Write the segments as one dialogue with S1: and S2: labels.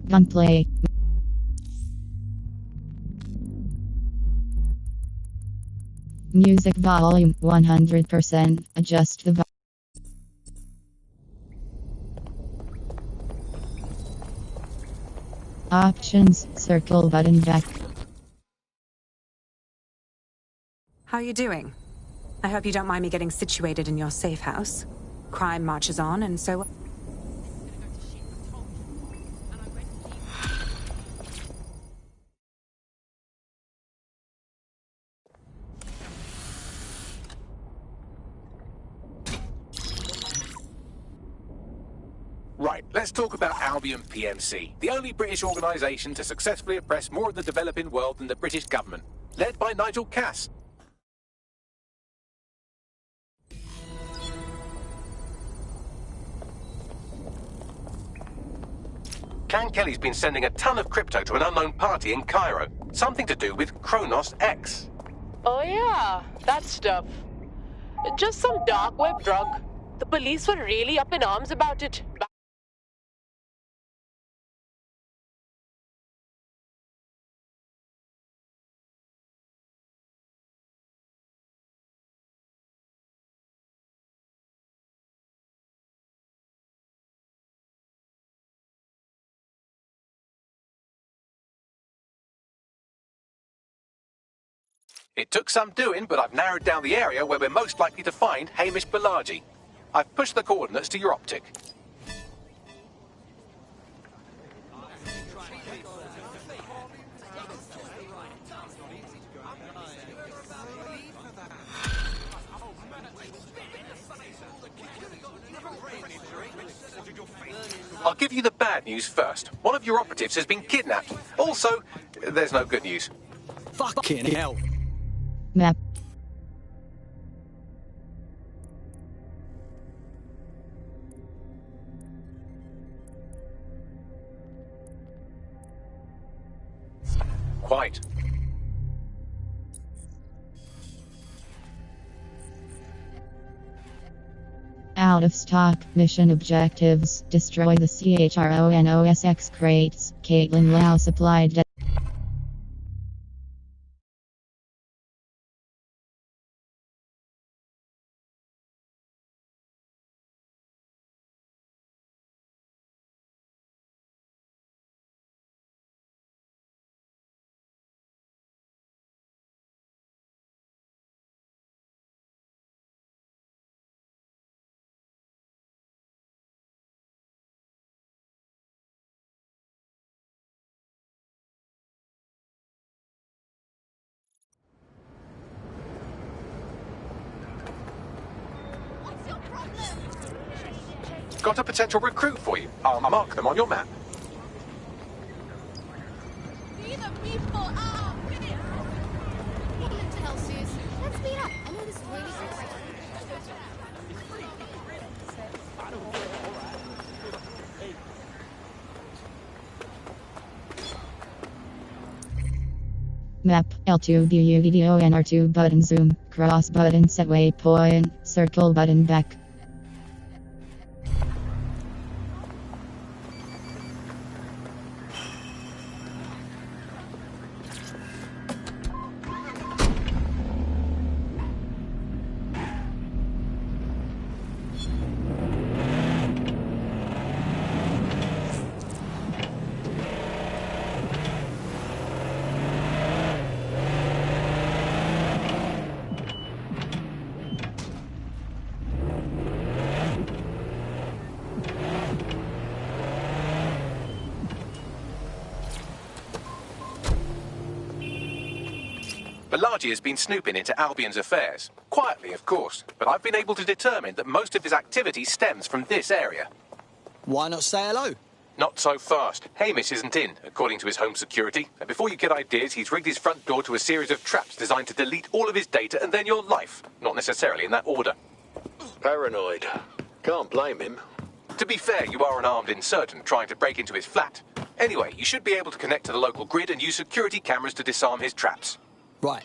S1: Gunplay. Music volume 100%. Adjust the options. Circle button back.
S2: How are you doing? I hope you don't mind me getting situated in your safe house. Crime marches on, and so...
S3: Right, let's talk about Albion PMC, the only British organisation to successfully oppress more of the developing world than the British government, led by Nigel Cass. Can Kelly's been sending a ton of crypto to an unknown party in Cairo, something to do with Kronos X.
S4: Oh yeah, that stuff. Just some dark web drug. The police were really up in arms about it.
S3: It took some doing, but I've narrowed down the area where we're most likely to find Hamish Balaji. I've pushed the coordinates to your optic. I'll give you the bad news first. One of your operatives has been kidnapped. Also, there's no good news.
S5: Fucking hell.
S1: Map.
S3: Quite.
S1: Out of stock. Mission objectives. Destroy the CHRONOSX crates. Caitlin Lau supplied.
S3: Got a potential recruit for you. I'll mark them on your map.
S6: These are people are finished. What the hell, Sis? Let's speed up. I know this is really great.
S1: Map. L2 BUDDO and R2 button zoom. Cross button set waypoint. Circle button back.
S3: Balaji has been snooping into Albion's affairs. Quietly, of course, but I've been able to determine that most of his activity stems from this area.
S5: Why not say hello?
S3: Not so fast. Hamish isn't in, according to his home security. And before you get ideas, he's rigged his front door to a series of traps designed to delete all of his data and then your life. Not necessarily in that order.
S7: Paranoid. Can't blame him.
S3: To be fair, you are an armed insurgent trying to break into his flat. Anyway, you should be able to connect to the local grid and use security cameras to disarm his traps.
S5: Right.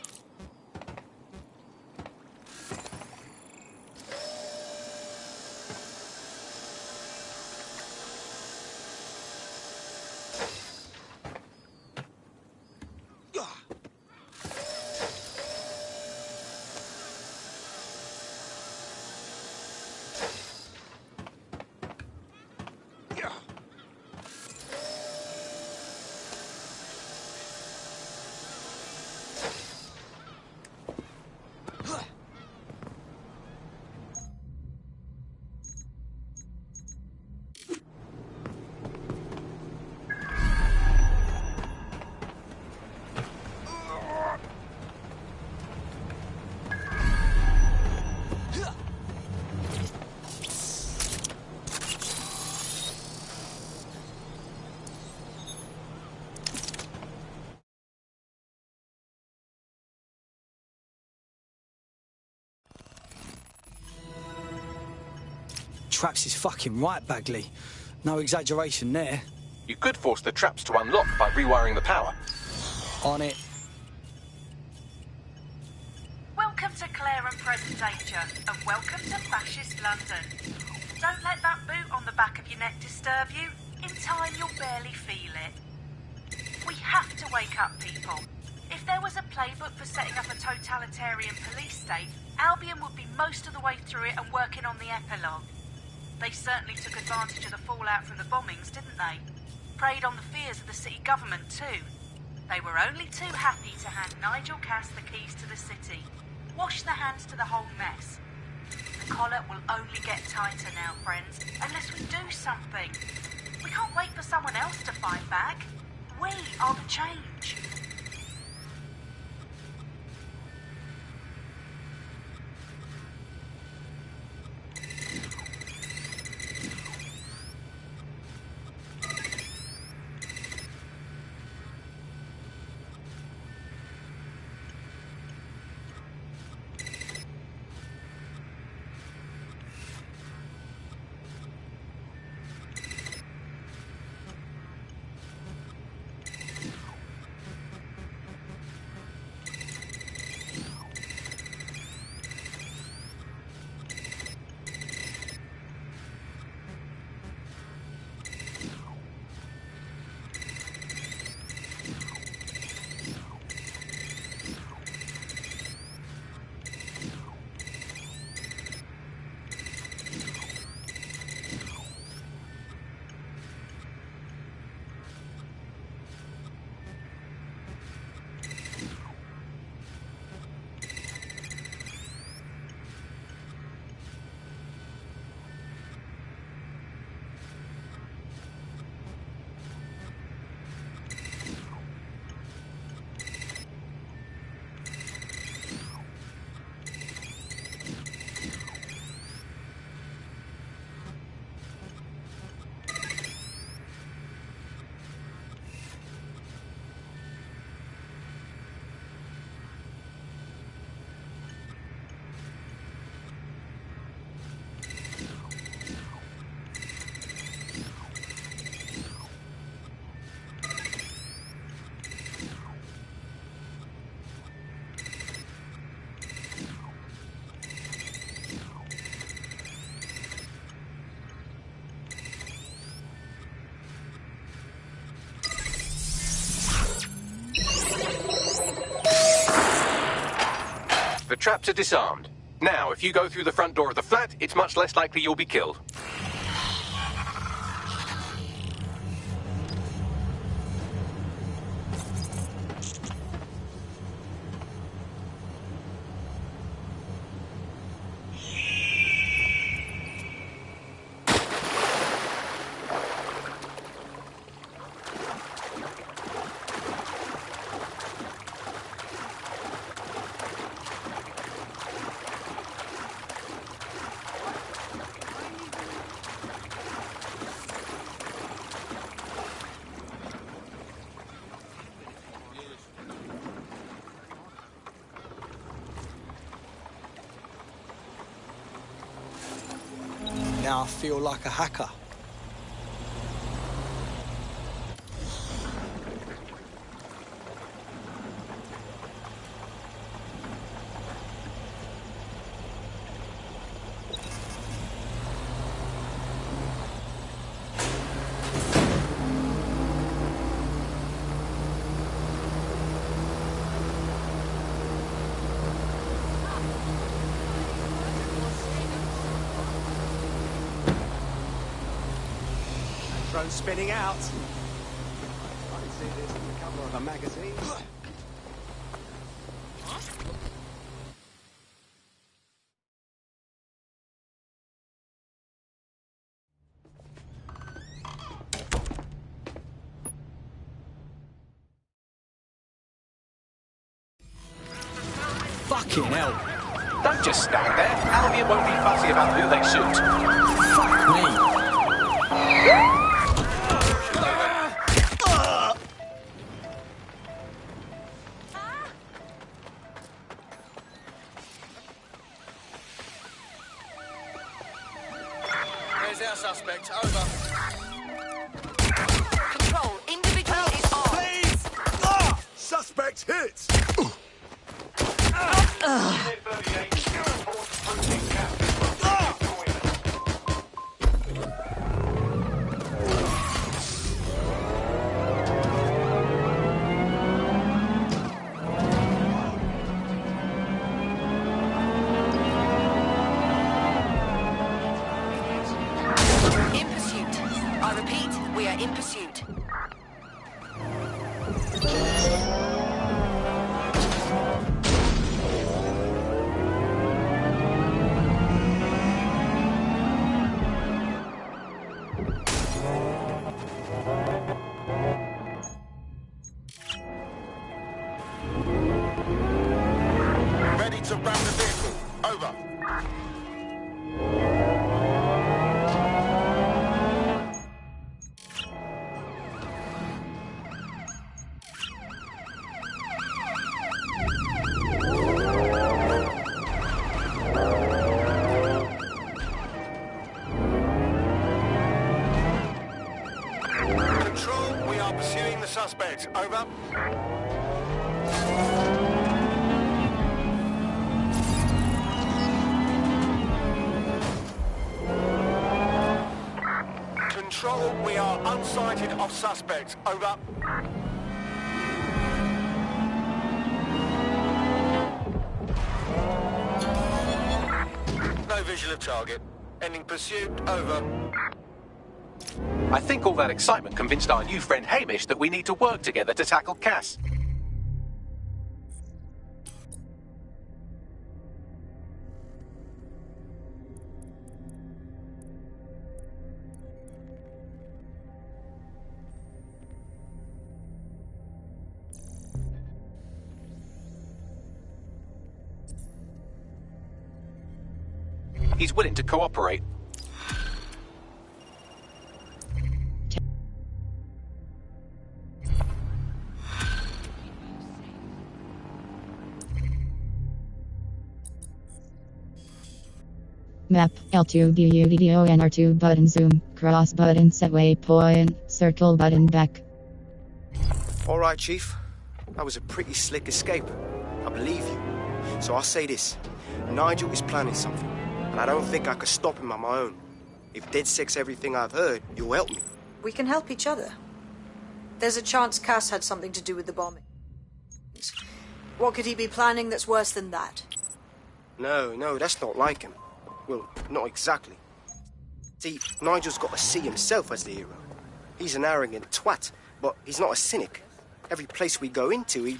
S5: Traps is fucking right, Bagley. No exaggeration there.
S3: You could force the traps to unlock by rewiring the power.
S5: On it.
S8: Welcome to Claire and Present Danger, and welcome to Fascist London. Don't let that boot on the back of your neck disturb you. In time, you'll barely feel it. We have to wake up people. If there was a playbook for setting up a totalitarian police state, Albion would be most of the way through it and working on the epilogue. They certainly took advantage of the fallout from the bombings, didn't they? Preyed on the fears of the city government too. They were only too happy to hand Nigel Cass the keys to the city. Wash the hands to the whole mess. The collar will only get tighter now, friends, unless we do something. We can't wait for someone else to fight back. We are the change.
S3: The traps are disarmed. Now, if you go through the front door of the flat, it's much less likely you'll be killed.
S5: Now I feel like a hacker.
S9: Drone spinning out. I can see this on the cover of a magazine.
S5: Fucking hell.
S3: Don't just stand there. Albion won't be fussy about who they shoot.
S5: Fuck me.
S9: see our suspect. Over.
S10: Control, individual is on.
S9: Please! Ah! Suspect hit!
S10: In pursuit. I repeat, we are in pursuit.
S9: Ready to ram the vehicle. Over. Control, we are pursuing the suspect. Over. Control, we are unsighted of suspect. Over. No visual of target. Ending pursuit. Over.
S3: I think all that excitement convinced our new friend Hamish that we need to work together to tackle Cass. He's willing to cooperate.
S1: Map L2 BUDDON R2 button zoom, cross button set waypoint, circle button back.
S11: All right, Chief. That was a pretty slick escape. I believe you. So I'll say this. Nigel is planning something, and I don't think I could stop him on my own. If DedSec's everything I've heard, you'll help me.
S12: We can help each other. There's a chance Cass had something to do with the bombing. What could he be planning that's worse than that?
S11: No, that's not like him. Well, not exactly. See, Nigel's got to see himself as the hero. He's an arrogant twat, but he's not a cynic. Every place we go into,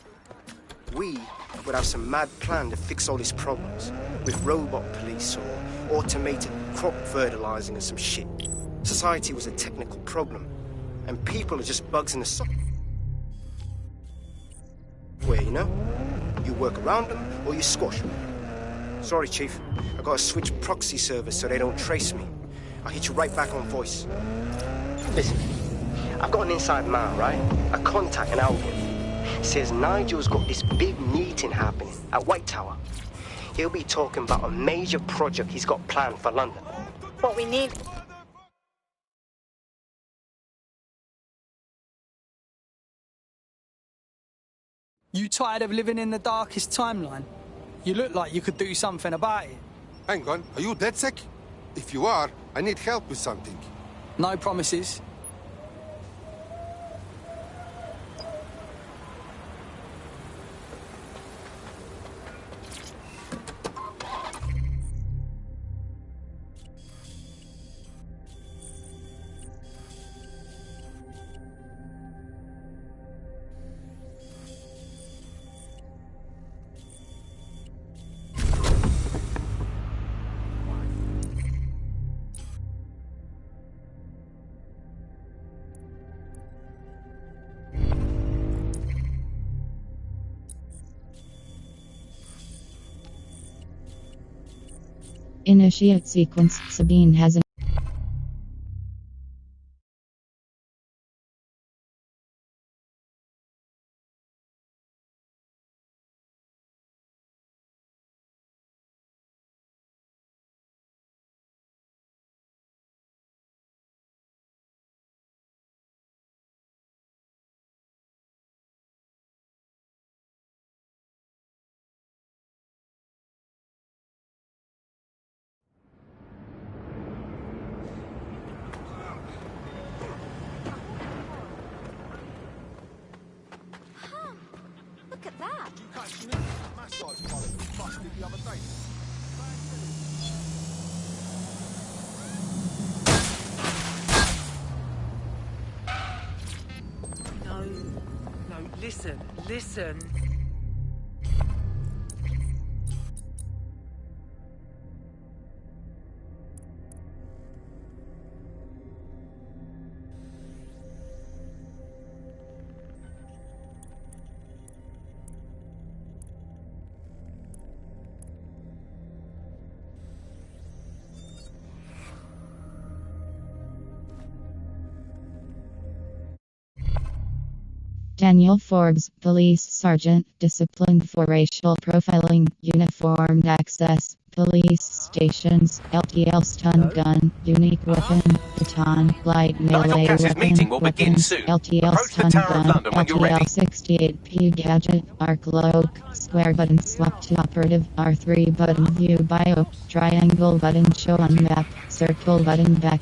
S11: we would have some mad plan to fix all his problems. With robot police or automated crop fertilizing or some shit. Society was a technical problem, and people are just bugs in the software, you know? You work around them, or you squash them. Sorry, Chief. I gotta switch proxy servers so they don't trace me. I'll hit you right back on voice. Listen, I've got an inside man, right? A contact in Albion. Says Nigel's got this big meeting happening at White Tower. He'll be talking about a major project he's got planned for London.
S12: What we need...
S5: You tired of living in the darkest timeline? You look like you could do something about it.
S13: Hang on, are you DedSec? If you are, I need help with something.
S5: No promises.
S1: Initiate sequence. Sabine has an
S14: No, listen.
S1: Daniel Forbes, police sergeant, disciplined for racial profiling, uniformed access, police stations, LTL stun gun, unique weapon, baton, light melee
S3: Cass's meeting will begin soon.
S1: LTL
S3: Approach the
S1: stun
S3: Tower of
S1: gun,
S3: London when you're ready.
S1: LTL 68P gadget, arc lock, square button swap to operative, R3 button view bio, triangle button show on map, circle button back.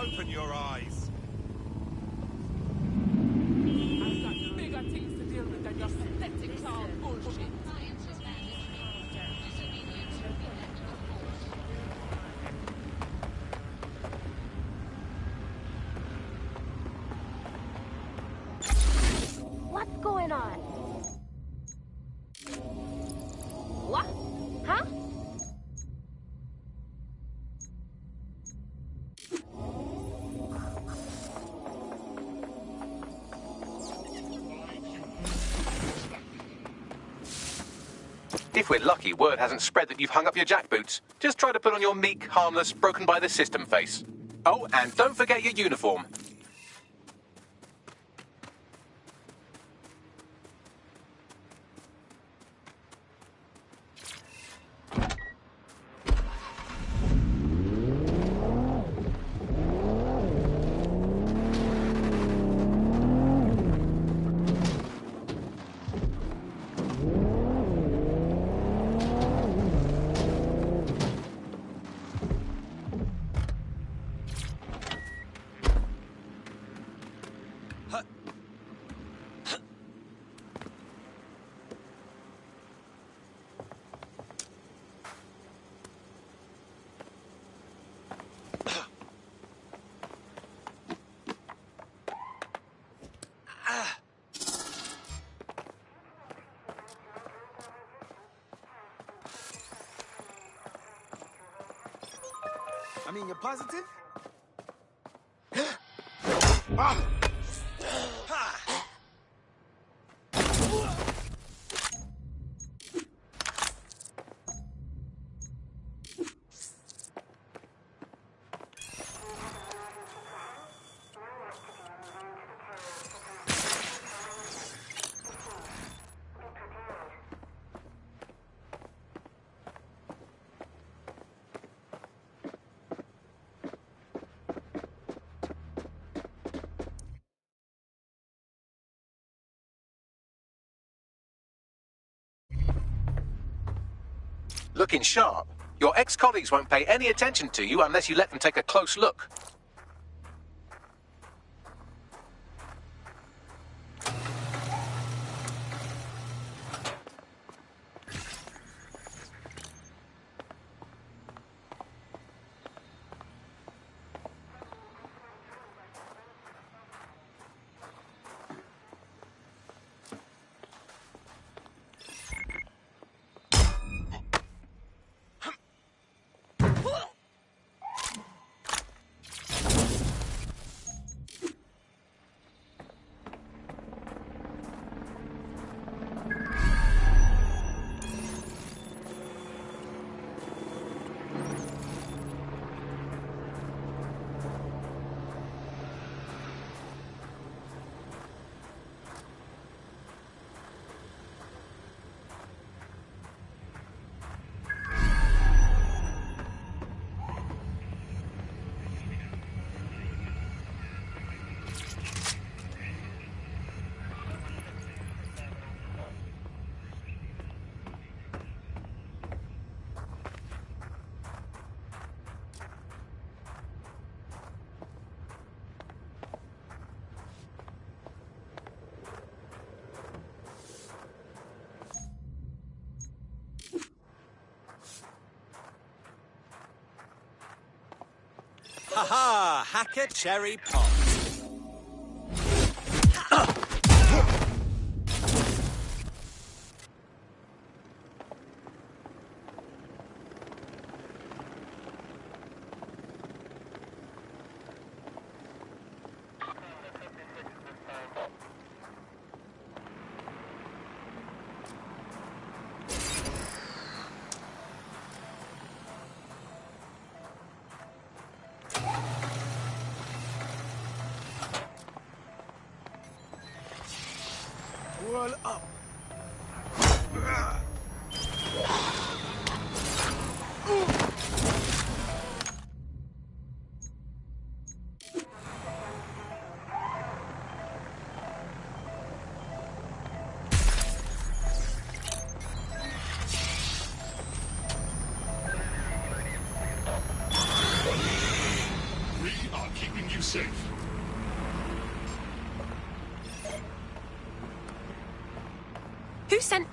S9: Open your eyes.
S15: I've got bigger things to deal with than your pathetic clown bullshit.
S6: What's going on? What? Huh?
S3: If we're lucky, word hasn't spread that you've hung up your jackboots. Just try to put on your meek, harmless, broken by the system face. Oh, and don't forget your uniform.
S9: I mean, you're positive?
S3: Looking sharp. Your ex-colleagues won't pay any attention to you unless you let them take a close look.
S9: Hacker Cherry Pop. Whirl up.
S16: We are keeping you safe.
S4: Who sent...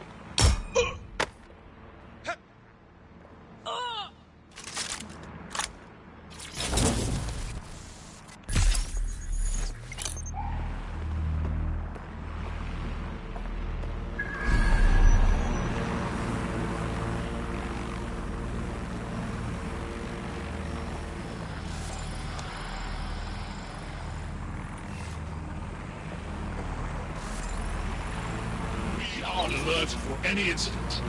S16: We are on alert for any incident.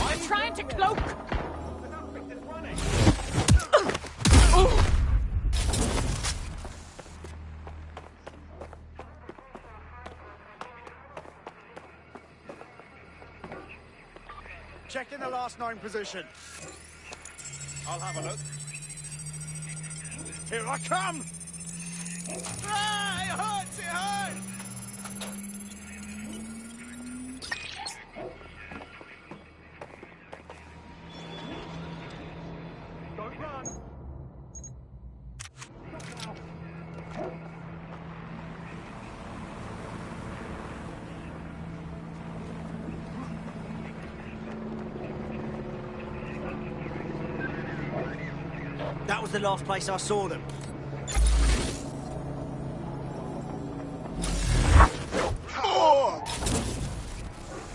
S4: I'm trying to cloak!
S9: Check in the last 9 position. I'll have a look. Here I come! Ah, it hurts! It hurts! Don't run! That was the last place I saw them.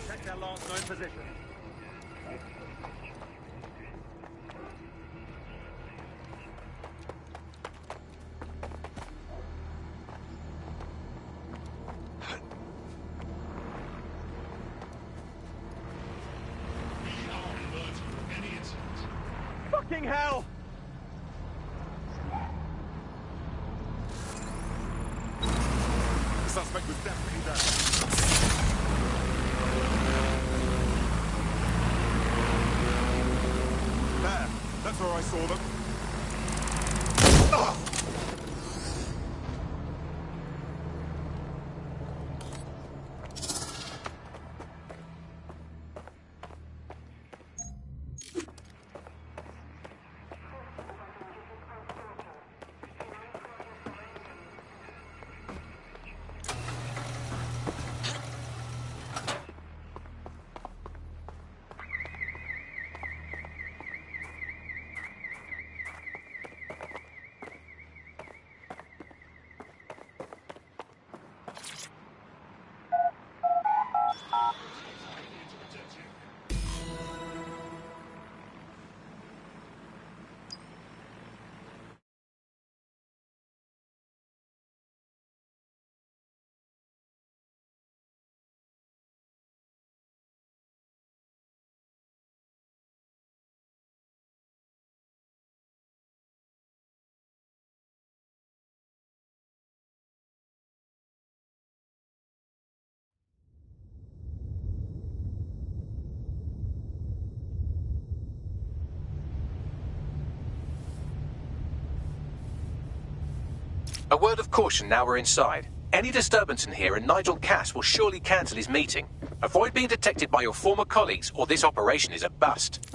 S9: Check their last known position.
S16: We are on alert for any incident.
S9: Fucking hell!
S13: The suspect was definitely there. There. That's where I saw them. Ah!
S3: A word of caution now we're inside. Any disturbance in here and Nigel Cass will surely cancel his meeting. Avoid being detected by your former colleagues or this operation is a bust.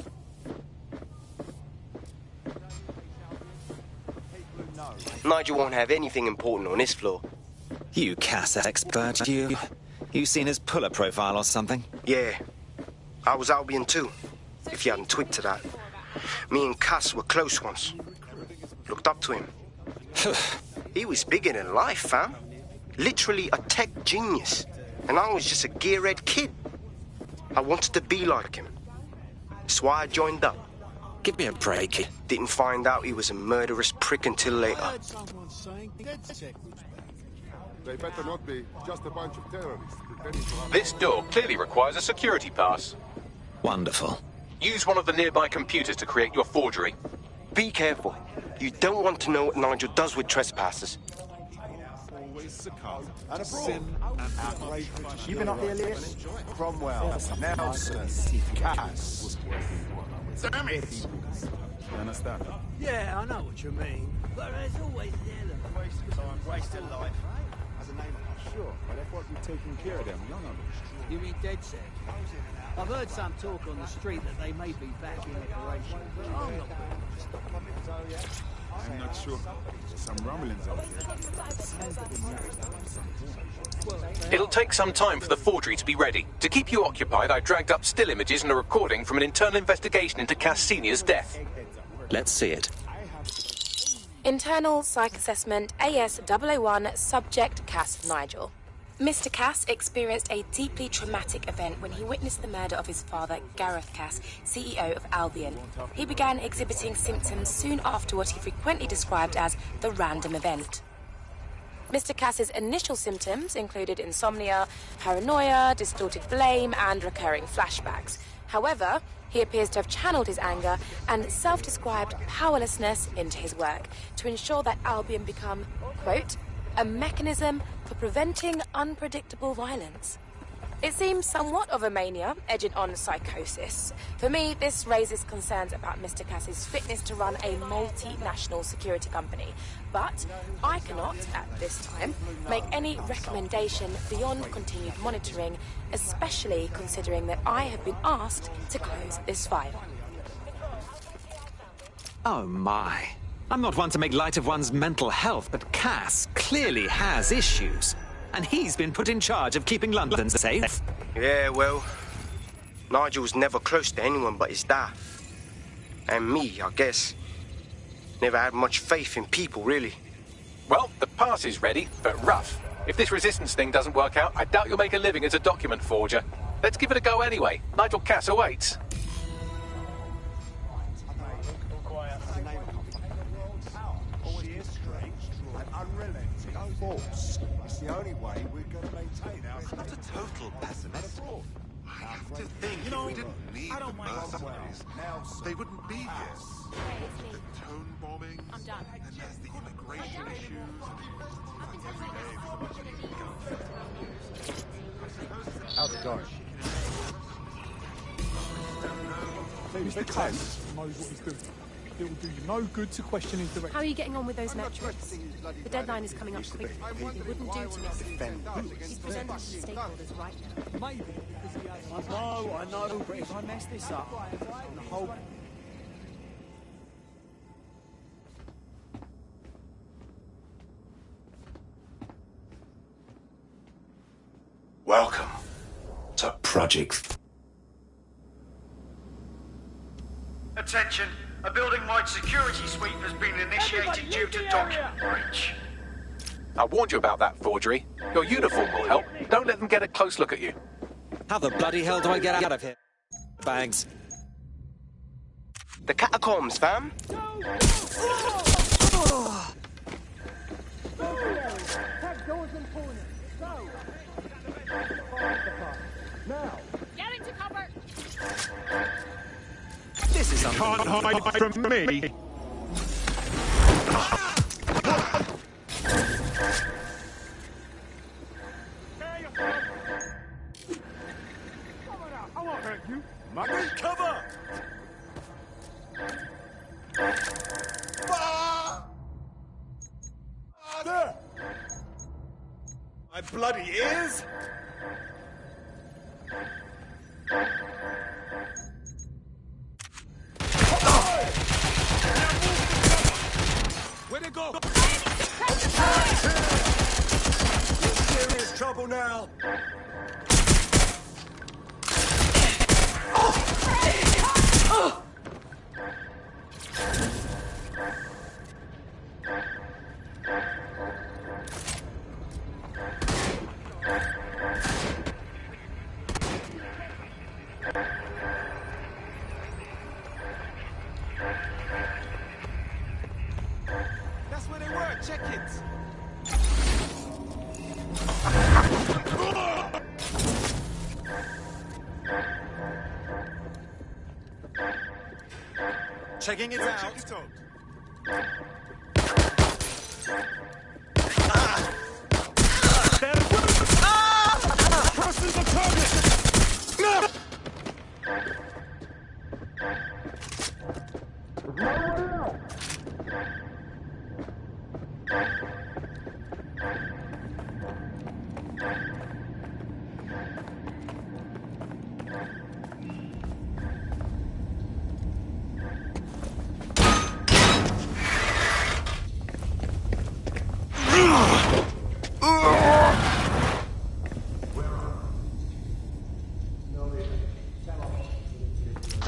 S11: Nigel won't have anything important on this floor.
S17: You Cass expert, you. You seen his puller profile or something?
S11: Yeah. I was Albion too, if you hadn't twigged to that. Me and Cass were close once. Looked up to him. He was bigger than life, fam. Literally a tech genius. And I was just a gearhead kid. I wanted to be like him. That's why I joined up.
S17: Give me a break.
S11: Didn't find out he was a murderous prick until later.
S13: They better not be just a bunch of terrorists pretending to have...
S3: This door clearly requires a security pass.
S17: Wonderful.
S3: Use one of the nearby computers to create your forgery.
S11: Be careful. You don't want to know what Nigel does with trespassers.
S9: And sin and outrage. You been up there, Liz? Cromwell, Nelson, Cass.
S16: Damn it!
S9: You understand?
S18: Yeah, I know what you mean. But there's always the element.
S9: Waste of time, waste of life. As a name, sure, but I thought you'd taken care of them. Young of it.
S18: You mean dead set? I've heard some talk on the street that they may be back in operation. I'm not
S9: I'm not sure. There's some rumblings out here.
S3: It'll take some time for the forgery to be ready. To keep you occupied, I dragged up still images and a recording from an internal investigation into Cass Sr.'s death.
S17: Let's see it.
S19: Internal Psych Assessment AS-001, Subject Cass Nigel. Mr. Cass experienced a deeply traumatic event when he witnessed the murder of his father, Gareth Cass, CEO of Albion. He began exhibiting symptoms soon after what he frequently described as the random event. Mr. Cass's initial symptoms included insomnia, paranoia, distorted blame, and recurring flashbacks. However, he appears to have channeled his anger and self-described powerlessness into his work to ensure that Albion become, quote, a mechanism for preventing unpredictable violence. It seems somewhat of a mania, edging on psychosis. For me, this raises concerns about Mr. Cass's fitness to run a multinational security company. But I cannot, at this time, make any recommendation beyond continued monitoring, especially considering that I have been asked to close this file.
S17: Oh my. I'm not one to make light of one's mental health, but Cass clearly has issues. And he's been put in charge of keeping London safe.
S11: Yeah, well, Nigel's never close to anyone but his dad. And me, I guess. Never had much faith in people, really.
S3: Well, the pass is ready, but rough. If this resistance thing doesn't work out, I doubt you'll make a living as a document forger. Let's give it a go anyway. Nigel Cass awaits.
S9: It's the only way we're going to maintain our...
S20: I'm not a total pessimist. I have to think if we didn't need the mercenaries, they wouldn't be here. The tone bombing, and there's the immigration issues.
S9: How's it going?
S5: Mr. Cass knows what he's doing. It will do you no good to question his direction.
S21: How are you getting on with those metrics? The deadline is coming up quickly. It wouldn't do to miss it. He's presenting to stakeholders right now.
S5: Maybe because he has...
S18: I know, but if I mess this up, the whole...
S22: Welcome to Project...
S23: Attention, a building-wide security sweep has been initiated due to document breach.
S3: I warned you about that forgery. Your uniform will help. Don't let them get a close look at you.
S17: How the bloody hell do I get out of here? Bags.
S11: The catacombs, fam.
S6: Get into cover!
S17: This is
S16: can't hide from me.
S9: I won't hurt you. Mugger, cover! There! My bloody ears! Where'd it go? Serious trouble now. That's where they were. Check it. Checking it out. Crossing the target!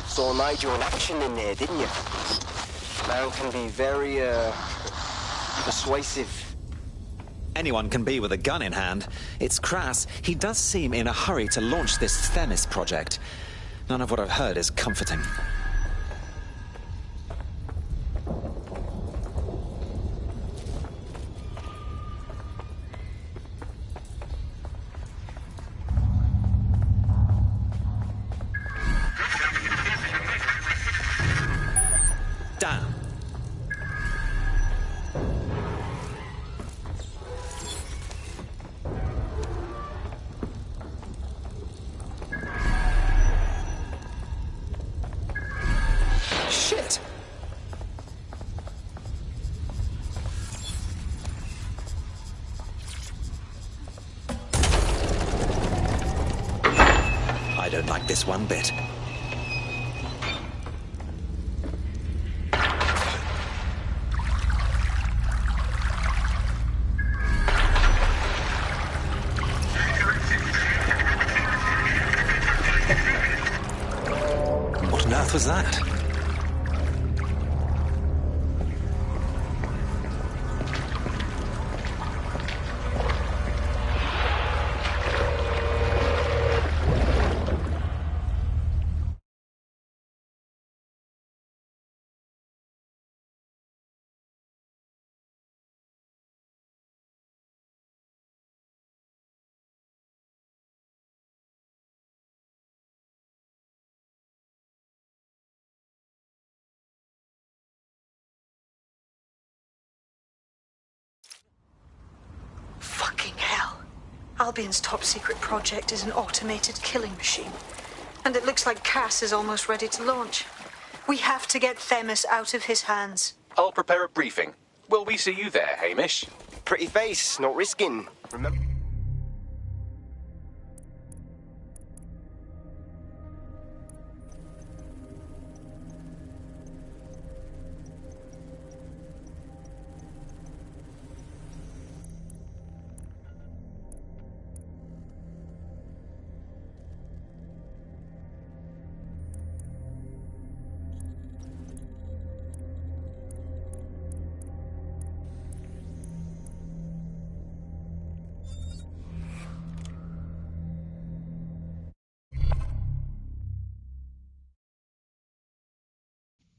S11: Saw Nigel in action in there, didn't you? Man can be very, persuasive.
S17: Anyone can be with a gun in hand. It's crass. He does seem in a hurry to launch this Themis project. None of what I've heard is comforting. Damn. Shit! I don't like this one bit. What on earth was that?
S12: Fucking hell. Albion's top secret project is an automated killing machine. And it looks like Cass is almost ready to launch. We have to get Themis out of his hands.
S3: I'll prepare a briefing. Will we see you there, Hamish?
S11: Pretty face, not risking. Remember?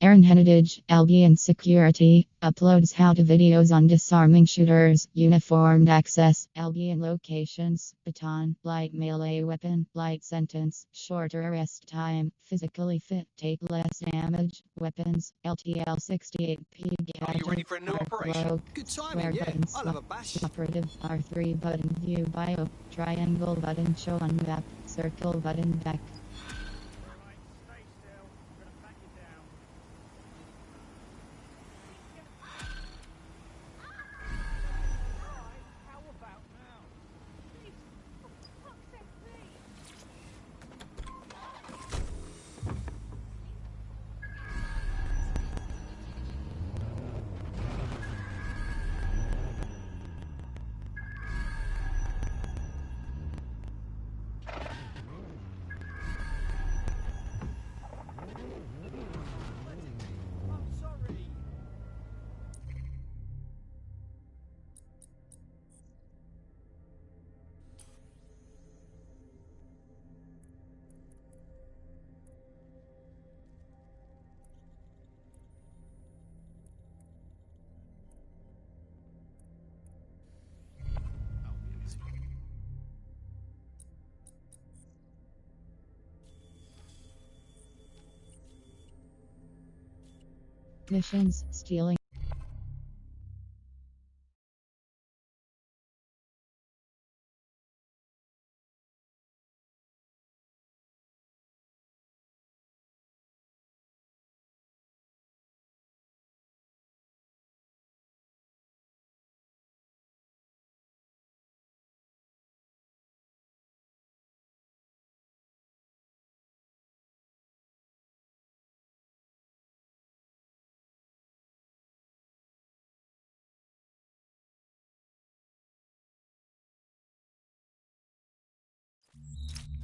S1: Aaron Heritage, Albion Security, uploads how-to videos on disarming shooters, uniformed access, Albion locations, baton, light melee weapon, light sentence, shorter arrest time, physically fit, take less damage, weapons, LTL 68P gadget,
S3: Are you ready for a new operation?
S5: Good timing,
S1: square
S5: yeah.
S1: button,
S5: I'll have a bash.
S1: operative, R3 button, view bio, triangle button, show on map, circle button, back. Missions, stealing.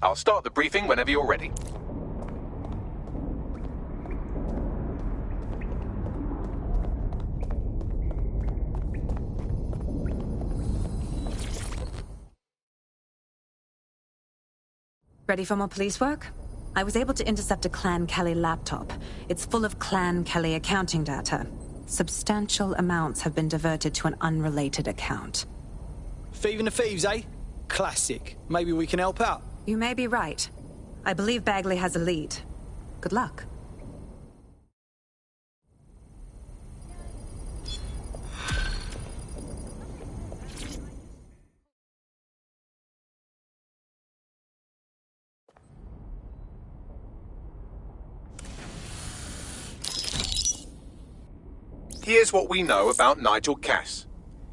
S3: I'll start the briefing whenever you're ready.
S2: Ready for more police work? I was able to intercept a Clan Kelly laptop. It's full of Clan Kelly accounting data. Substantial amounts have been diverted to an unrelated account.
S5: Thieving the thieves, eh? Classic. Maybe we can help out.
S2: You may be right. I believe Bagley has a lead. Good luck.
S3: Here's what we know about Nigel Cass.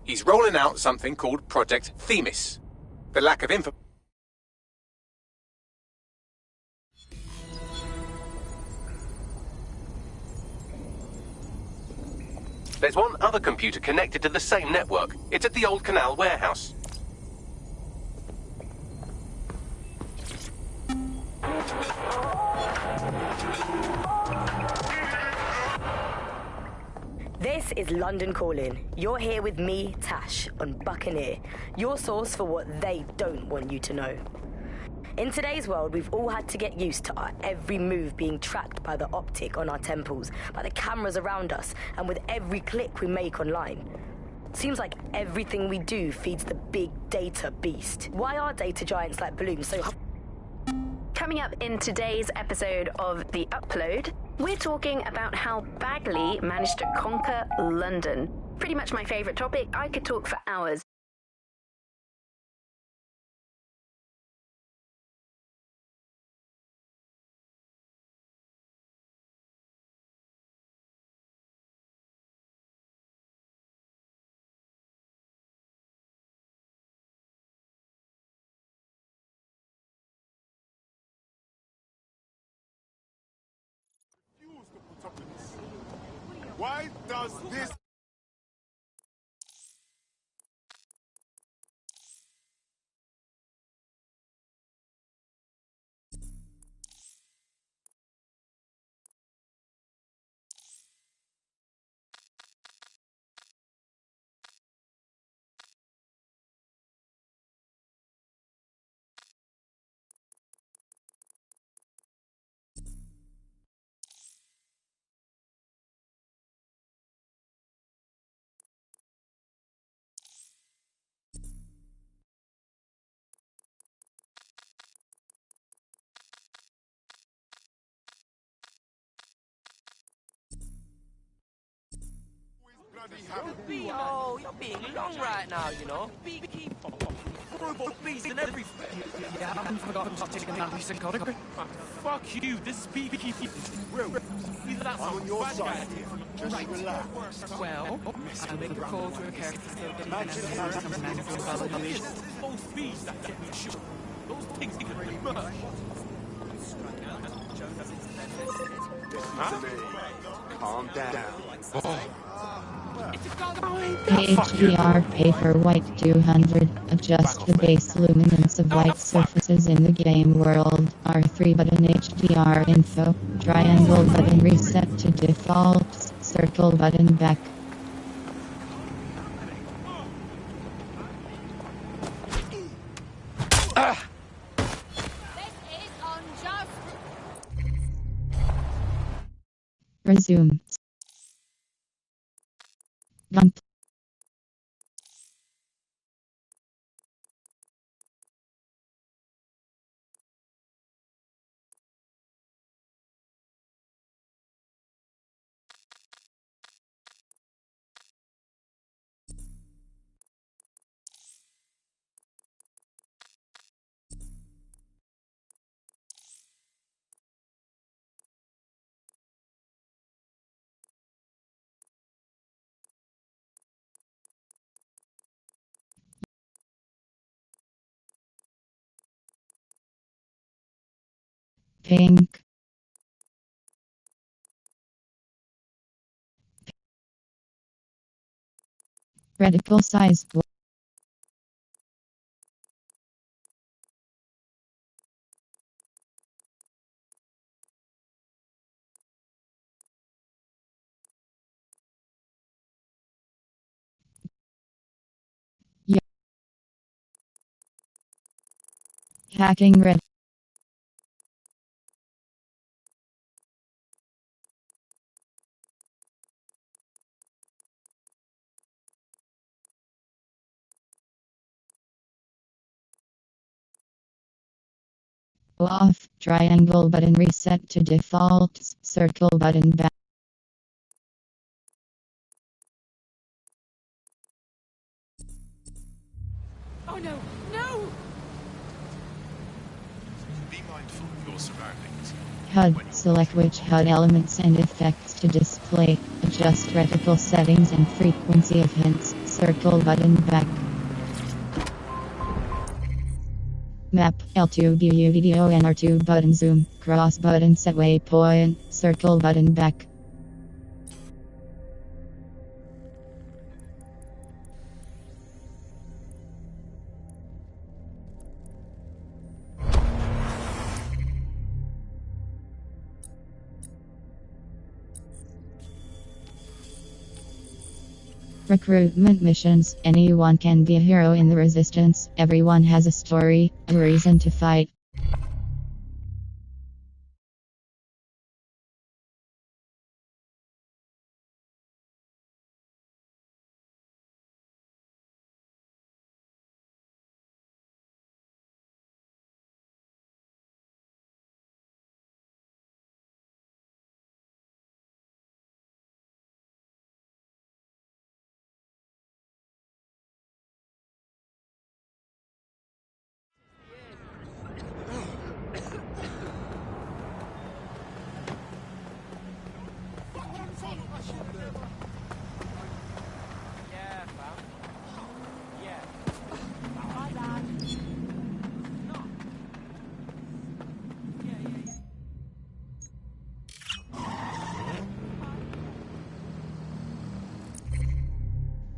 S3: He's rolling out something called Project Themis. The lack of info... There's one other computer connected to the same network. It's at the old canal warehouse.
S7: This is London Calling. You're here with me, Tash, on Buccaneer, your source for what they don't want you to know. In today's world, we've all had to get used to our every move being tracked by the optic on our temples, by the cameras around us, and with every click we make online. Seems like everything we do feeds the big data beast. Why are data giants like Bloom so...
S8: Coming up in today's episode of The Upload, we're talking about how Bagley managed to conquer London. Pretty much my favourite topic. I could talk for hours.
S13: Why does this...
S14: You're being long right now, you know. Robot bees and everything.
S24: Yeah, I haven't forgotten to take an recent code.
S14: Fuck you, this is BB. Either that's
S9: on your side. Just relax.
S24: Well, I'll make a call to a character still
S14: both bees that get me shot. Those things can really much.
S9: Calm down.
S1: HDR Paperwhite 200. Adjust the base luminance of white surfaces in the game world. R3 button HDR info. Triangle button reset to defaults. Circle button back. Resume. Gump. Pink. Reticle size. Hacking red. Off. Triangle button reset to defaults. Circle button back.
S21: Oh no! No!
S20: Be mindful of your surroundings.
S1: HUD. Select which HUD elements and effects to display. Adjust reticle settings and frequency of hints. Circle button back. Map. L2 BUDO and R2 button zoom. Cross button set waypoint. Circle button back. Recruitment missions. Anyone can be a hero in the Resistance. Everyone has a story, a reason to fight.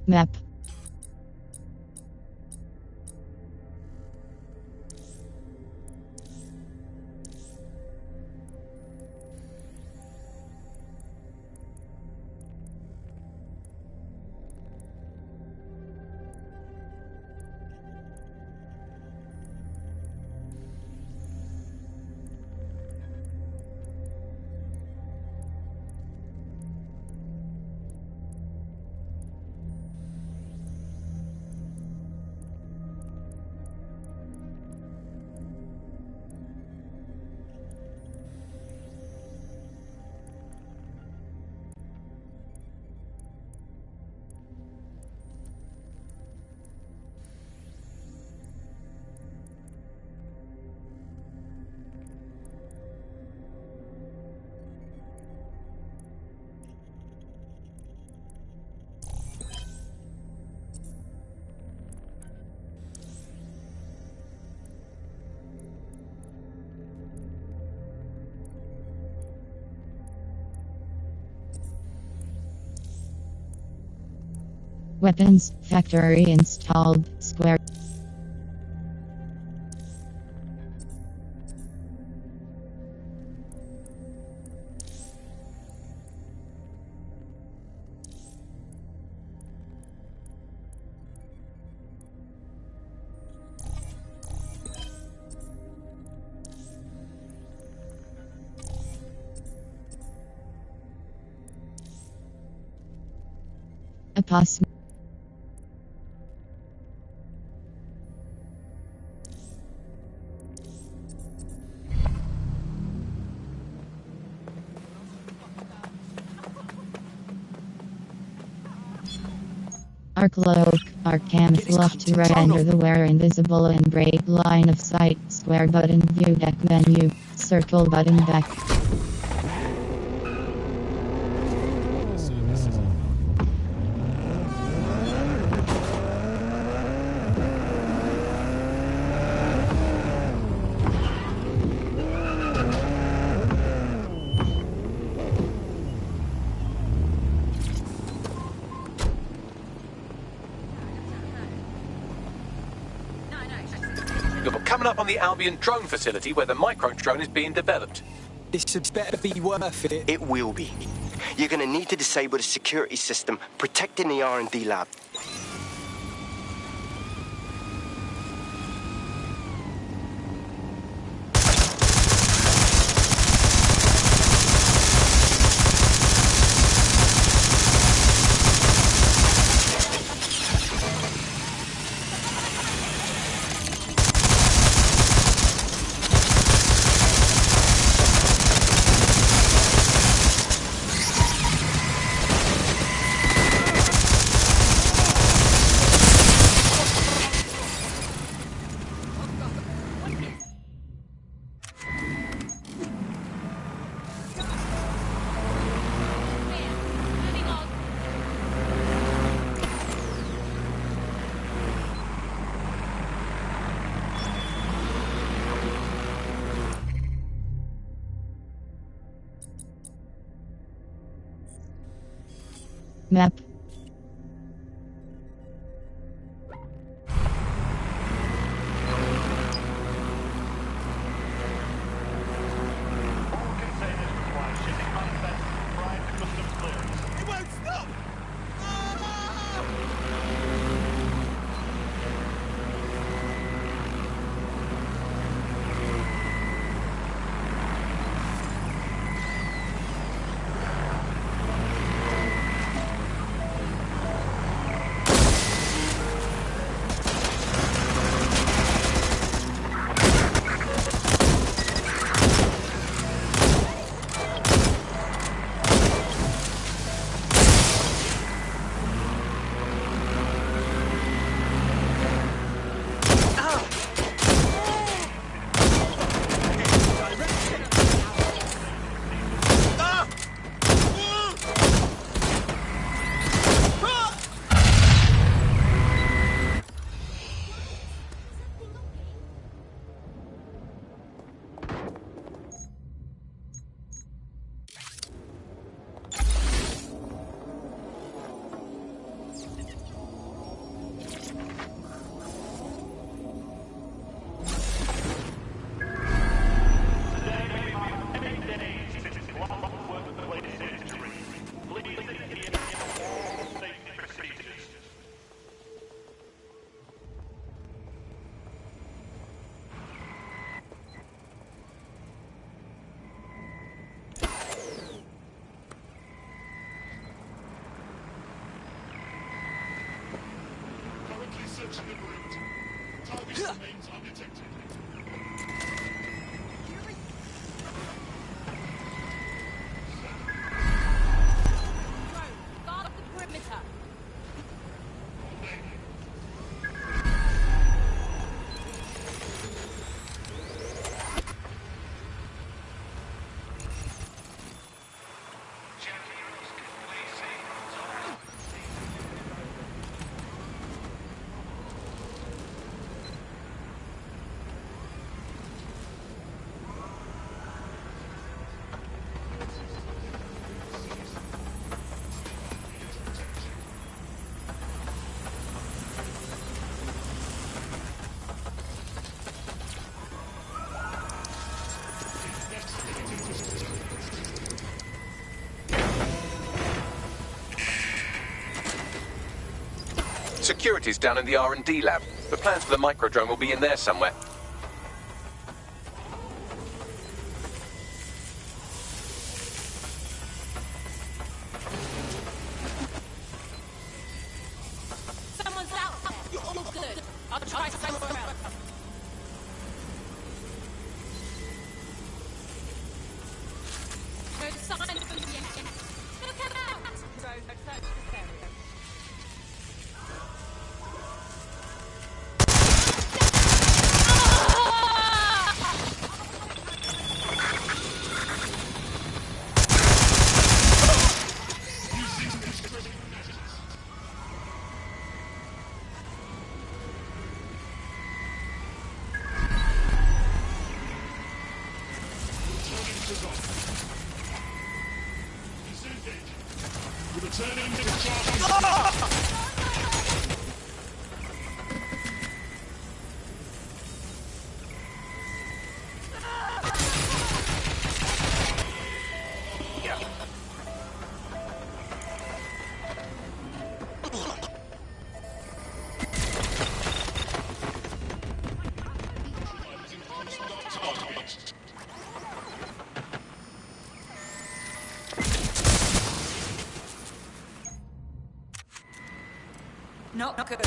S1: Map. Weapons factory installed. Square. A pass. Our cloak, our camouflage to render the wearer invisible and break line of sight. Square button view deck menu. Circle button back.
S3: You're coming up on the Albion drone facility where the micro drone is being developed.
S5: This had better be worth it.
S11: It will be. You're gonna need to disable the security system protecting the R&D lab.
S1: Map.
S16: Target remains undetected.
S21: Guard the perimeter.
S3: Security's down in the R&D lab. The plans for the microdrone will be in there somewhere.
S21: Someone's out there. You're all good. I'll try somewhere else. No sign of the engine. Look out! Drone, search this area.
S2: Not good.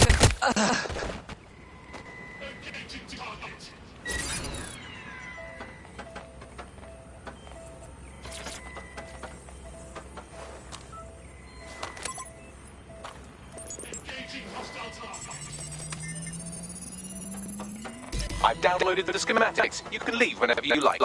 S3: I've downloaded the schematics. You can leave whenever you like.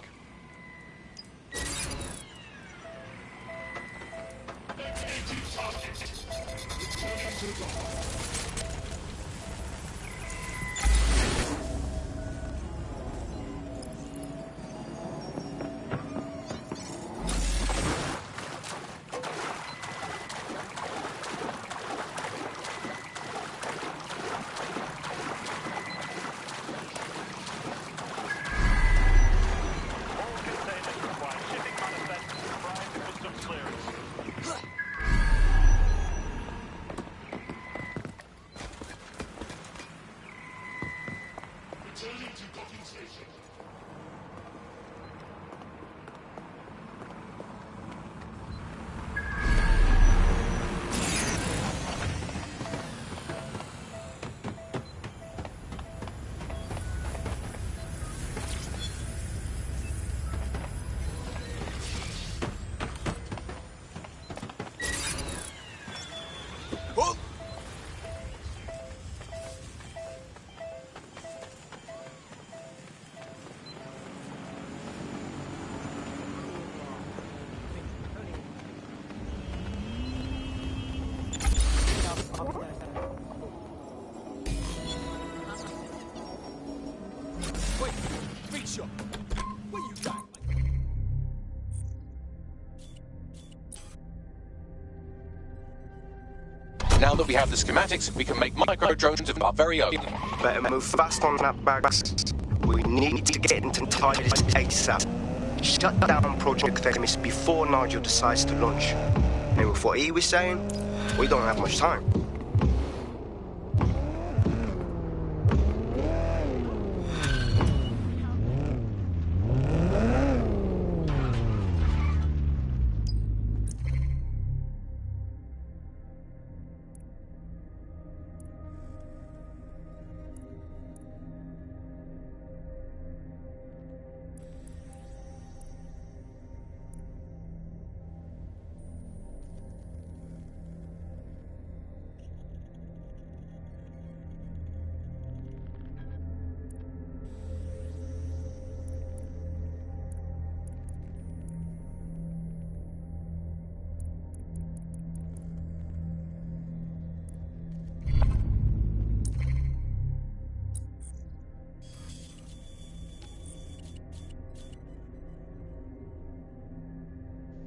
S3: Now that we have the schematics, we can make micro-drones of our very own.
S11: Better move fast on that, Bags. We need to get into Titus ASAP. Shut down Project Themis before Nigel decides to launch. And with what he was saying, we don't have much time.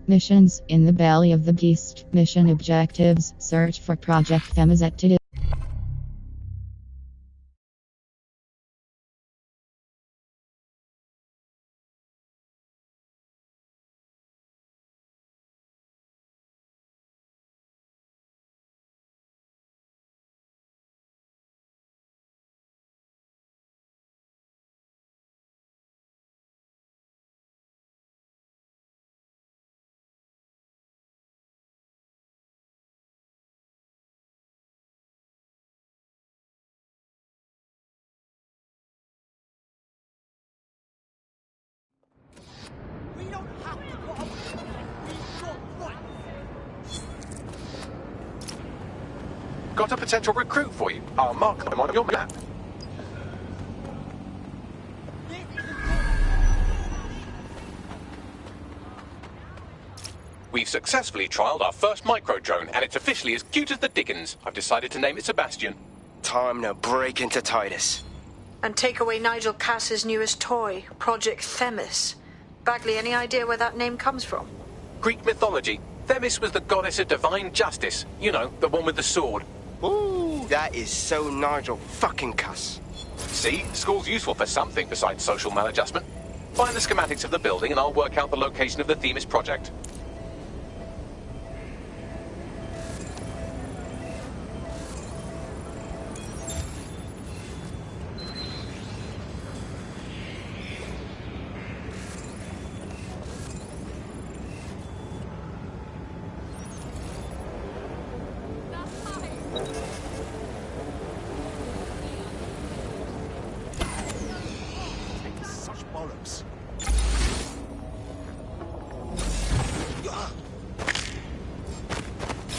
S1: Missions in the Belly of the Beast. Mission objectives: search for Project Themis at Titus.
S3: Got a potential recruit for you. I'll mark them on your map. We've successfully trialed our first micro-drone, and it's officially as cute as the dickens. I've decided to name it Sebastian.
S11: Time to break into Titus.
S12: And take away Nigel Cass's newest toy, Project Themis. Bagley, any idea where that name comes from?
S3: Greek mythology. Themis was the goddess of divine justice. You know, the one with the sword.
S11: Ooh, that is so Nigel fucking Cass.
S3: See, school's useful for something besides social maladjustment. Find the schematics of the building and I'll work out the location of the Themis project.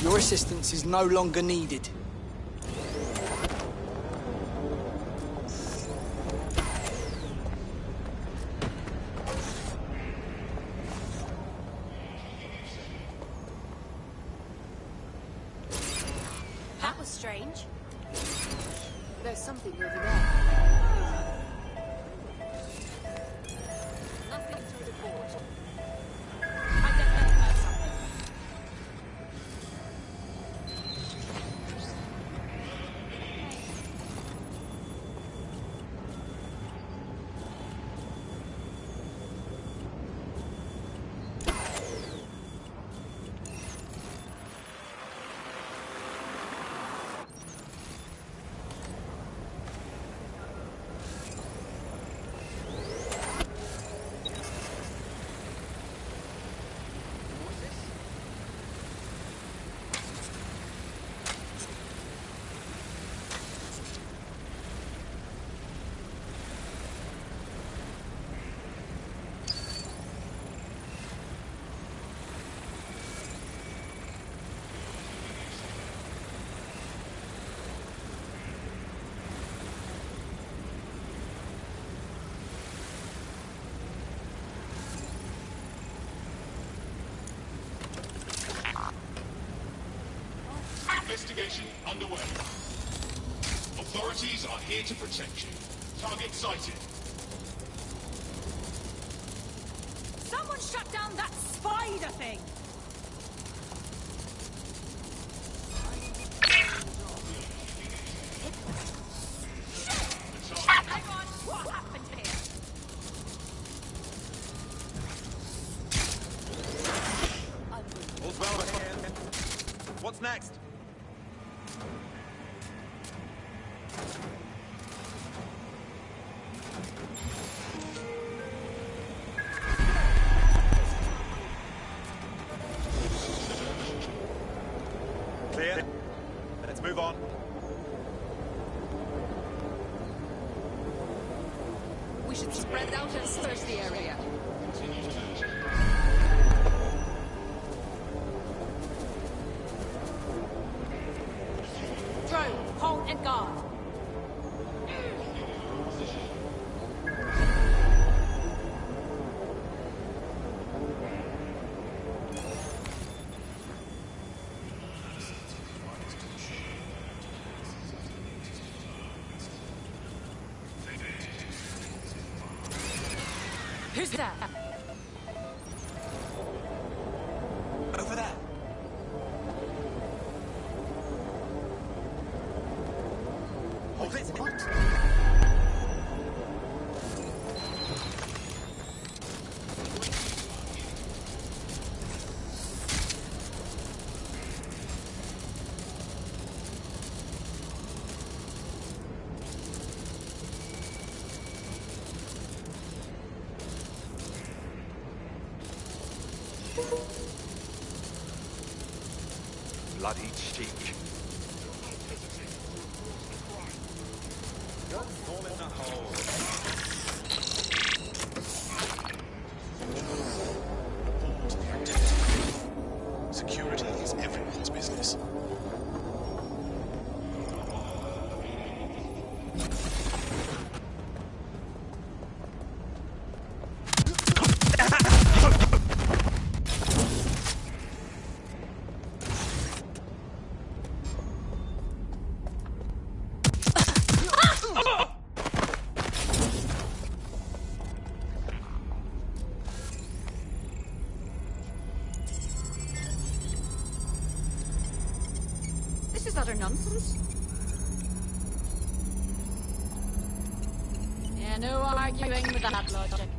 S5: Your assistance is no longer needed.
S21: That was strange. There's something over there. Nothing to report. I definitely heard something.
S16: Investigation underway. Authorities are here to protect you. Target sighted.
S21: Someone shut down that spider thing! Hang on, what happened here?
S17: All's well here. What's next? Clear. Let's move on.
S21: We should spread out and search the area. Drone, hold and guard. Who's that?
S17: Over there. Hold it. Bloody cheek. Don't fall in the hole.
S22: Security is everyone's business.
S21: This is utter nonsense. Yeah, no arguing with that logic.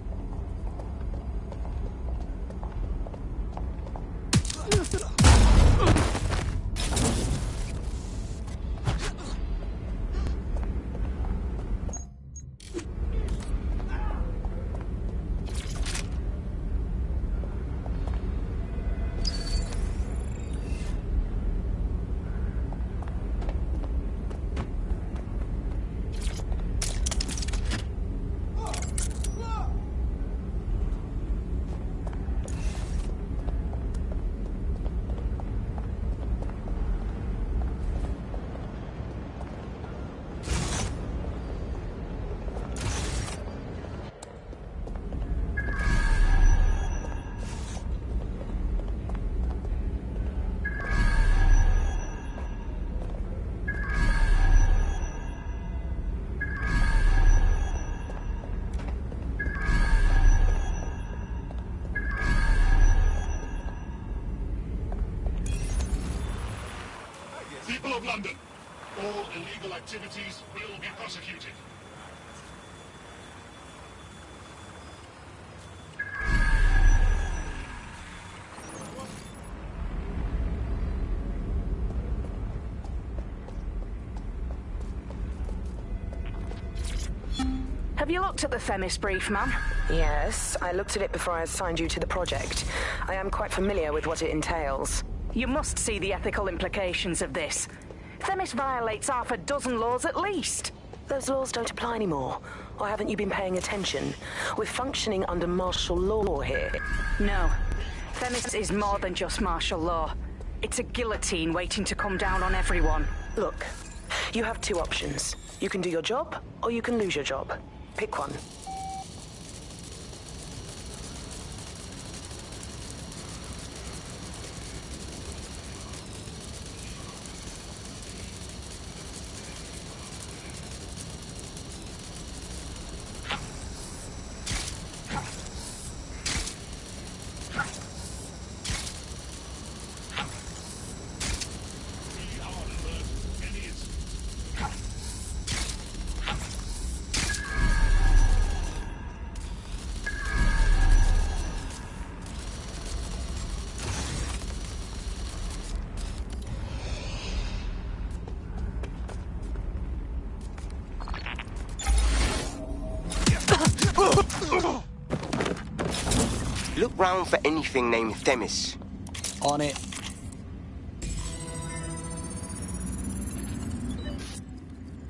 S16: of London. All illegal activities will be prosecuted.
S8: Have you looked at the Themis brief, ma'am?
S7: Yes, I looked at it before I assigned you to the project. I am quite familiar with what it entails.
S8: You must see the ethical implications of this. Themis violates half a dozen laws at least.
S7: Those laws don't apply anymore. Or haven't you been paying attention? We're functioning under martial law here.
S8: No. Themis is more than just martial law. It's a guillotine waiting to come down on everyone.
S7: Look, you have two options. You can do your job, or you can lose your job. Pick one.
S11: Look round for anything named Themis.
S5: On it.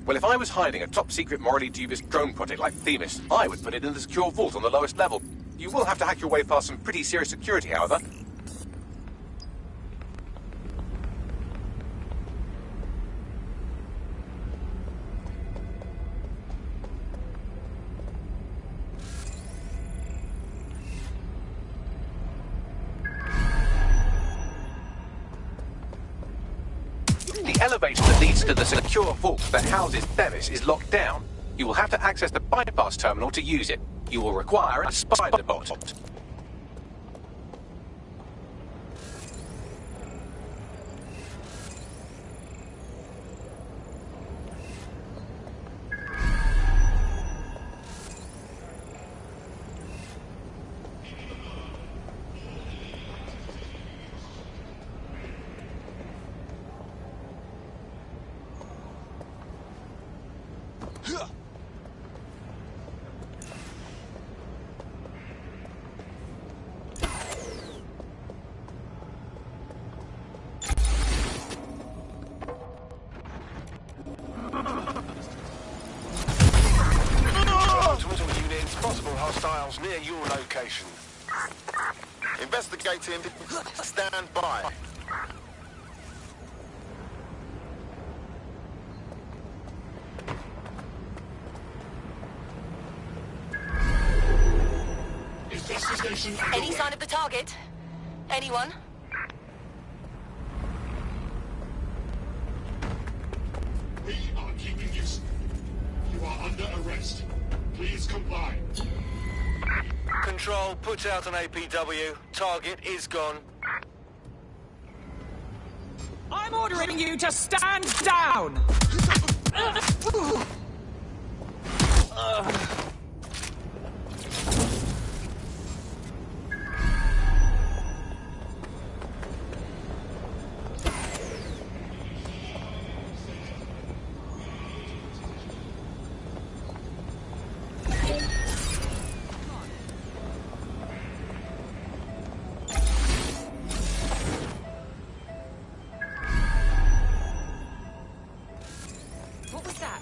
S3: Well, if I was hiding a top-secret, morally dubious drone project like Themis, I would put it in the secure vault on the lowest level. You will have to hack your way past some pretty serious security, however. The elevator that leads to the secure vault that houses Themis is locked down. You will have to access the bypass terminal to use it. You will require a spider bot.
S9: Possible hostiles near your location. Investigating. Stand by.
S16: Investigation.
S6: Any sign of the target? Anyone?
S16: We are keeping you. You are under arrest. Please comply.
S23: Control, put out an APW. Target is gone.
S14: I'm ordering you to stand down!
S6: What was that?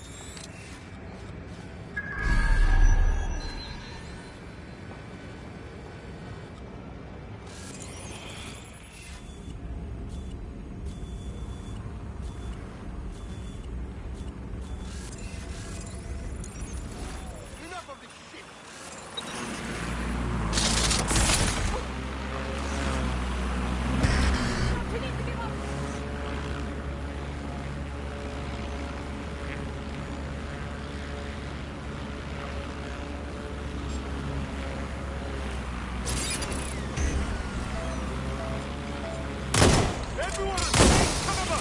S9: Enough of this shit. Everyone, cover!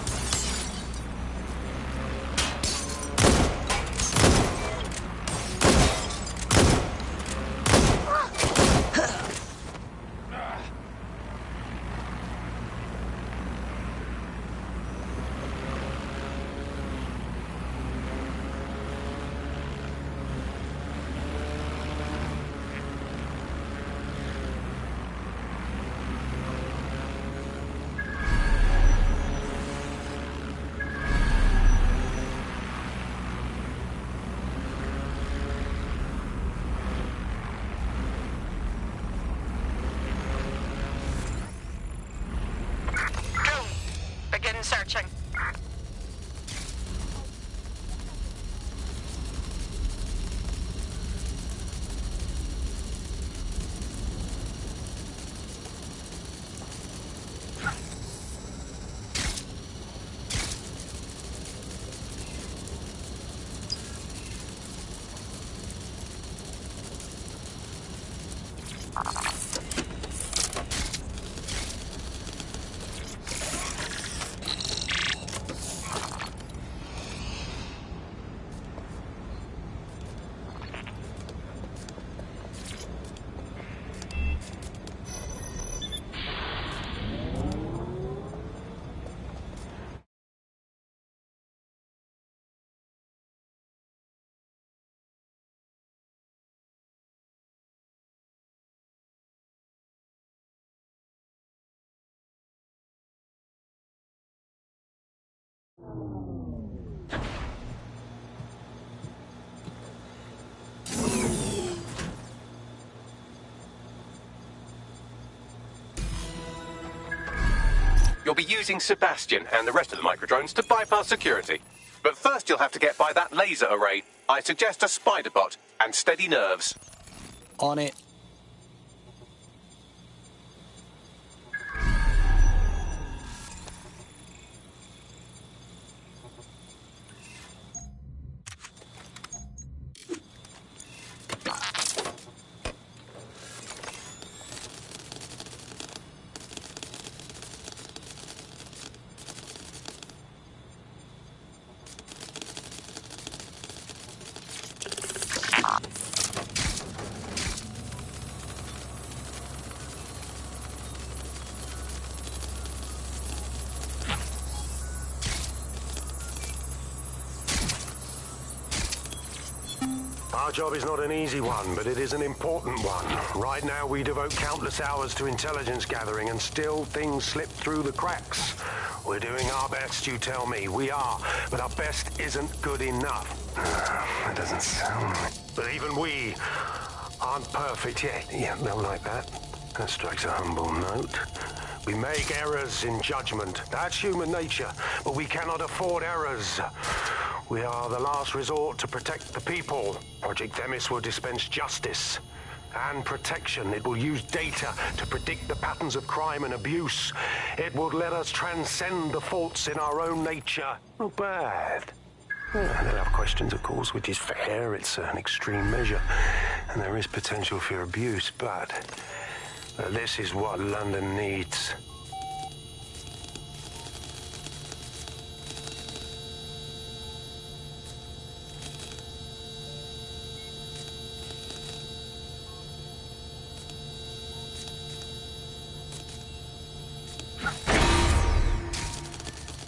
S3: You'll be using Sebastian and the rest of the microdrones to bypass security. But first you'll have to get by that laser array. I suggest a spider bot and steady nerves.
S5: On it.
S4: Our job is not an easy one, but it is an important one. Right now we devote countless hours to intelligence gathering and still things slip through the cracks. We're doing our best, you tell me. We are, but our best isn't good enough. That doesn't sound right. But even we aren't perfect yet. Yeah, no, like that. That strikes a humble note. We make errors in judgment. That's human nature, but we cannot afford errors. We are the last resort to protect the people. Project Themis will dispense justice and protection. It will use data to predict the patterns of crime and abuse. It will let us transcend the faults in our own nature. Not bad. They'll have questions, of course, which is fair. It's an extreme measure, and there is potential for abuse, but this is what London needs.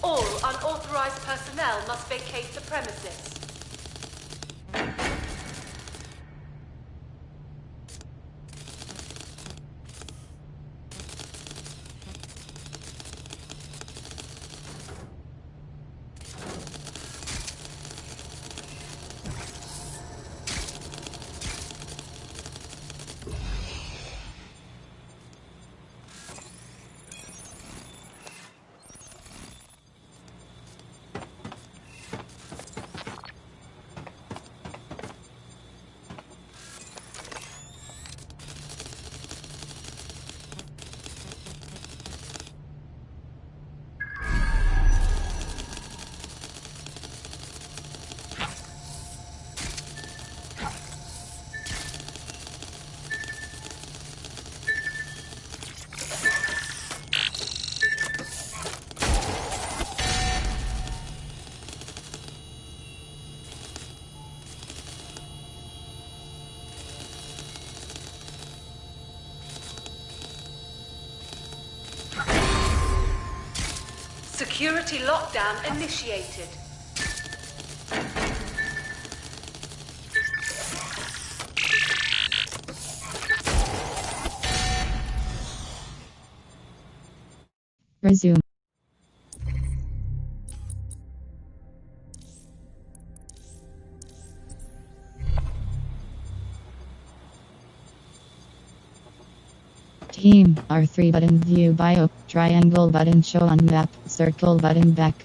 S21: All unauthorized personnel must vacate the premises. Security lockdown initiated.
S1: Resume. Team, R3 button view bio, triangle button show on map, circle button back.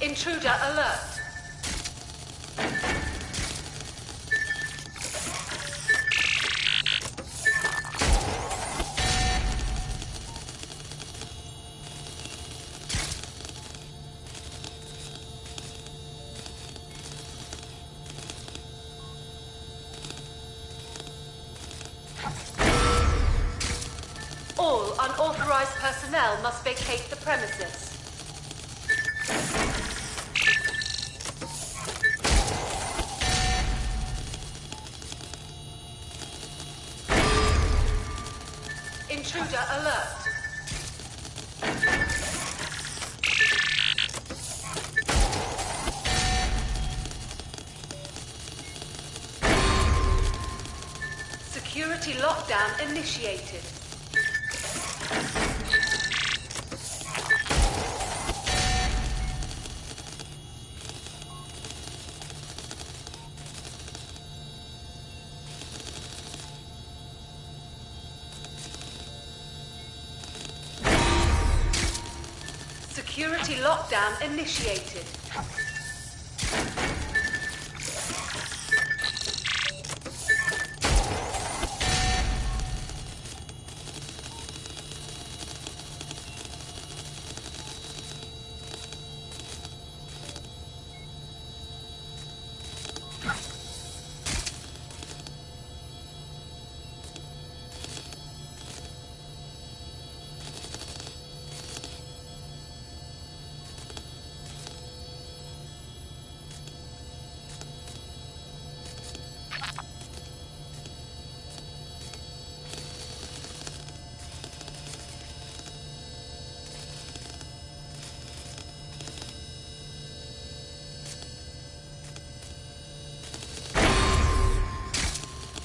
S21: Intruder alert. unauthorized personnel must vacate the premises. Intruder alert. Security lockdown initiated. Security lockdown initiated.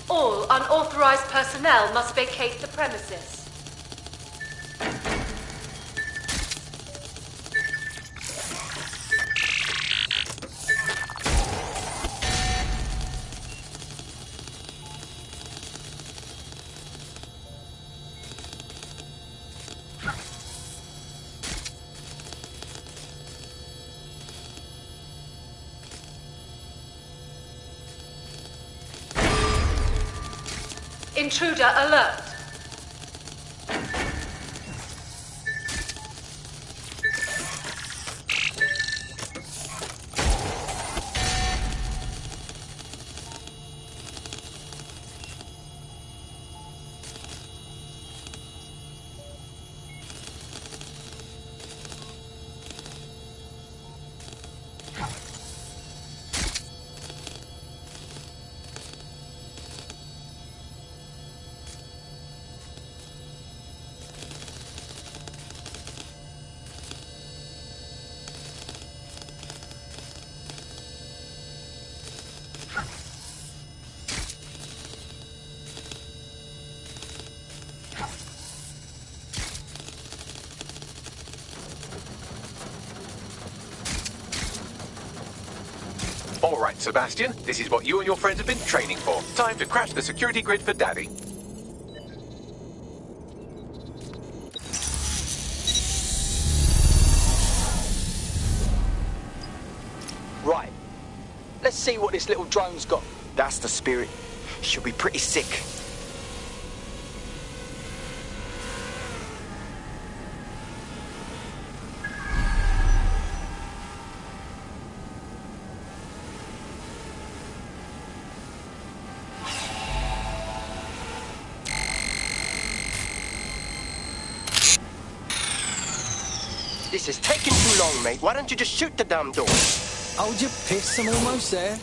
S21: All unauthorized personnel must vacate the premises. Intruder alert.
S3: All right, Sebastian, this is what you and your friends have been training for. Time to crash the security grid for Daddy.
S10: Right. Let's see what this little drone's got.
S11: That's the spirit. She'll be pretty sick. This is taking too long, mate. Why don't you just shoot the damn door?
S5: Hold your piss, I'm almost there.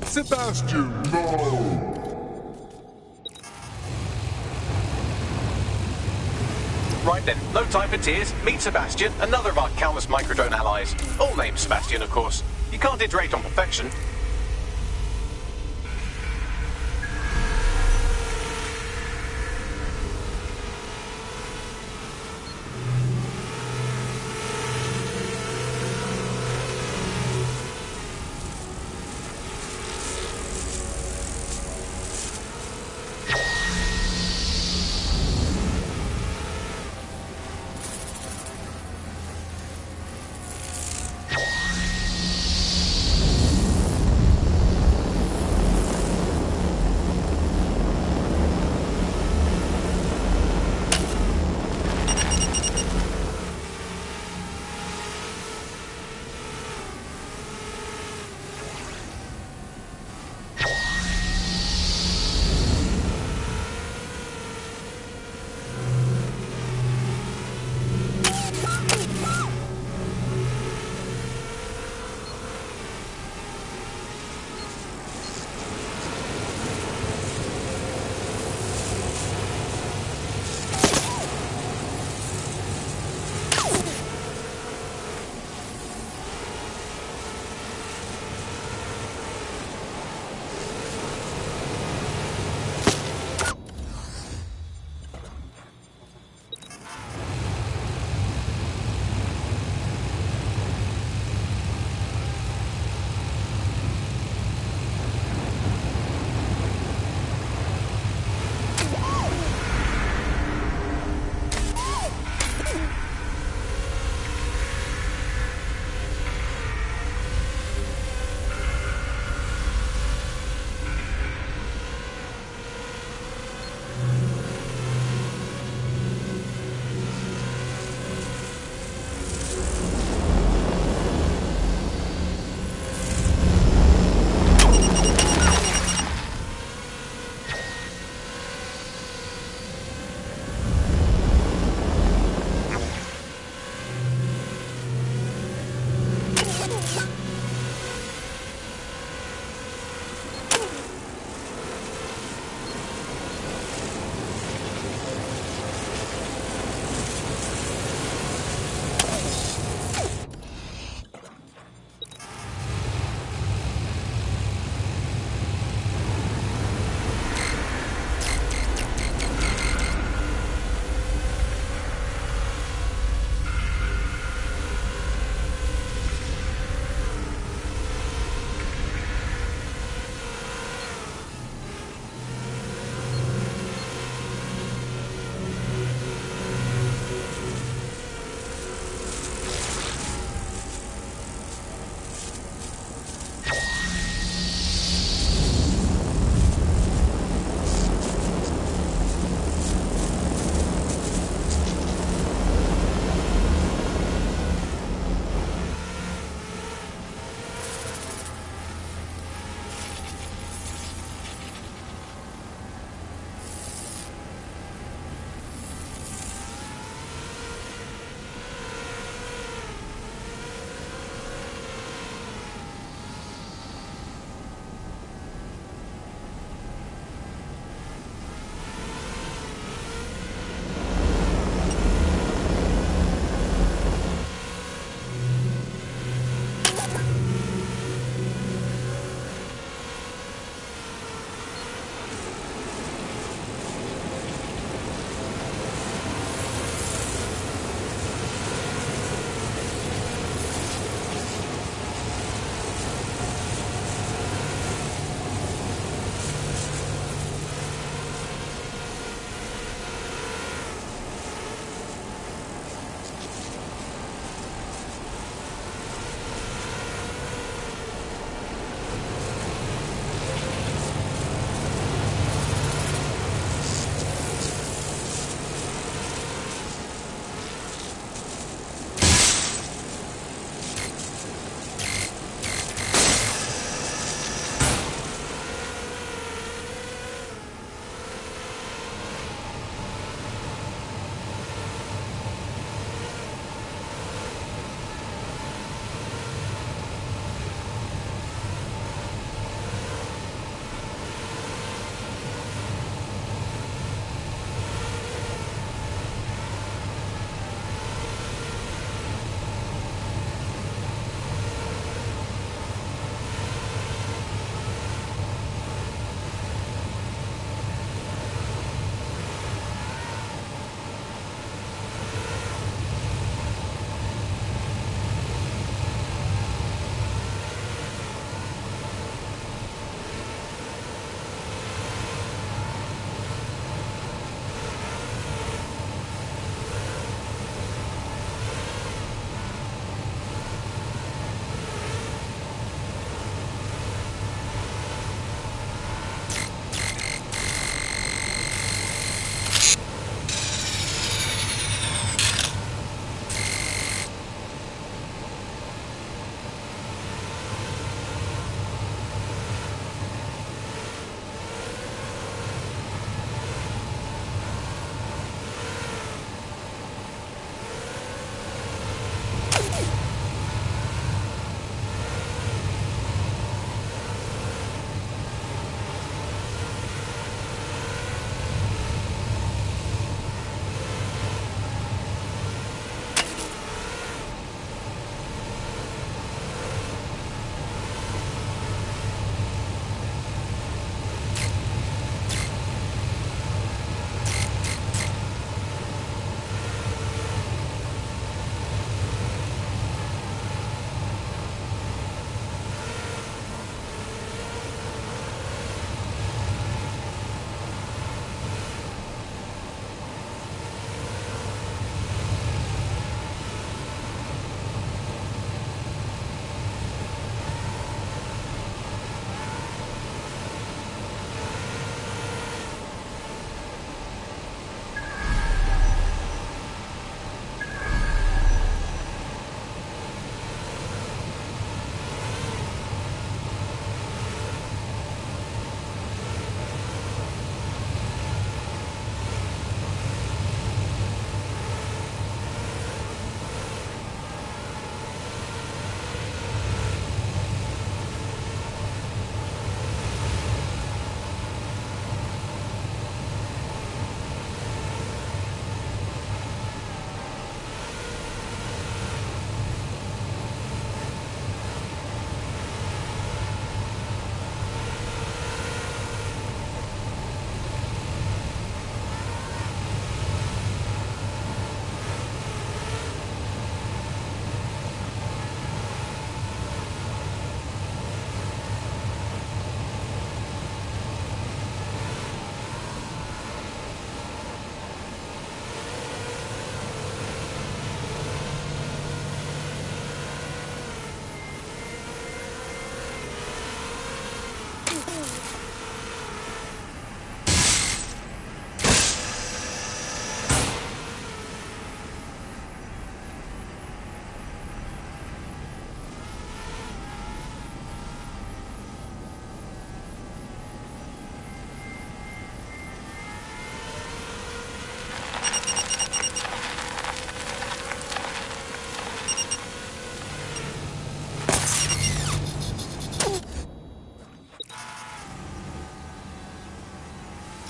S16: Sebastian, no!
S3: Right then, no time for tears. Meet Sebastian, another of our countless microdrone allies. All named Sebastian, of course. You can't iterate on perfection.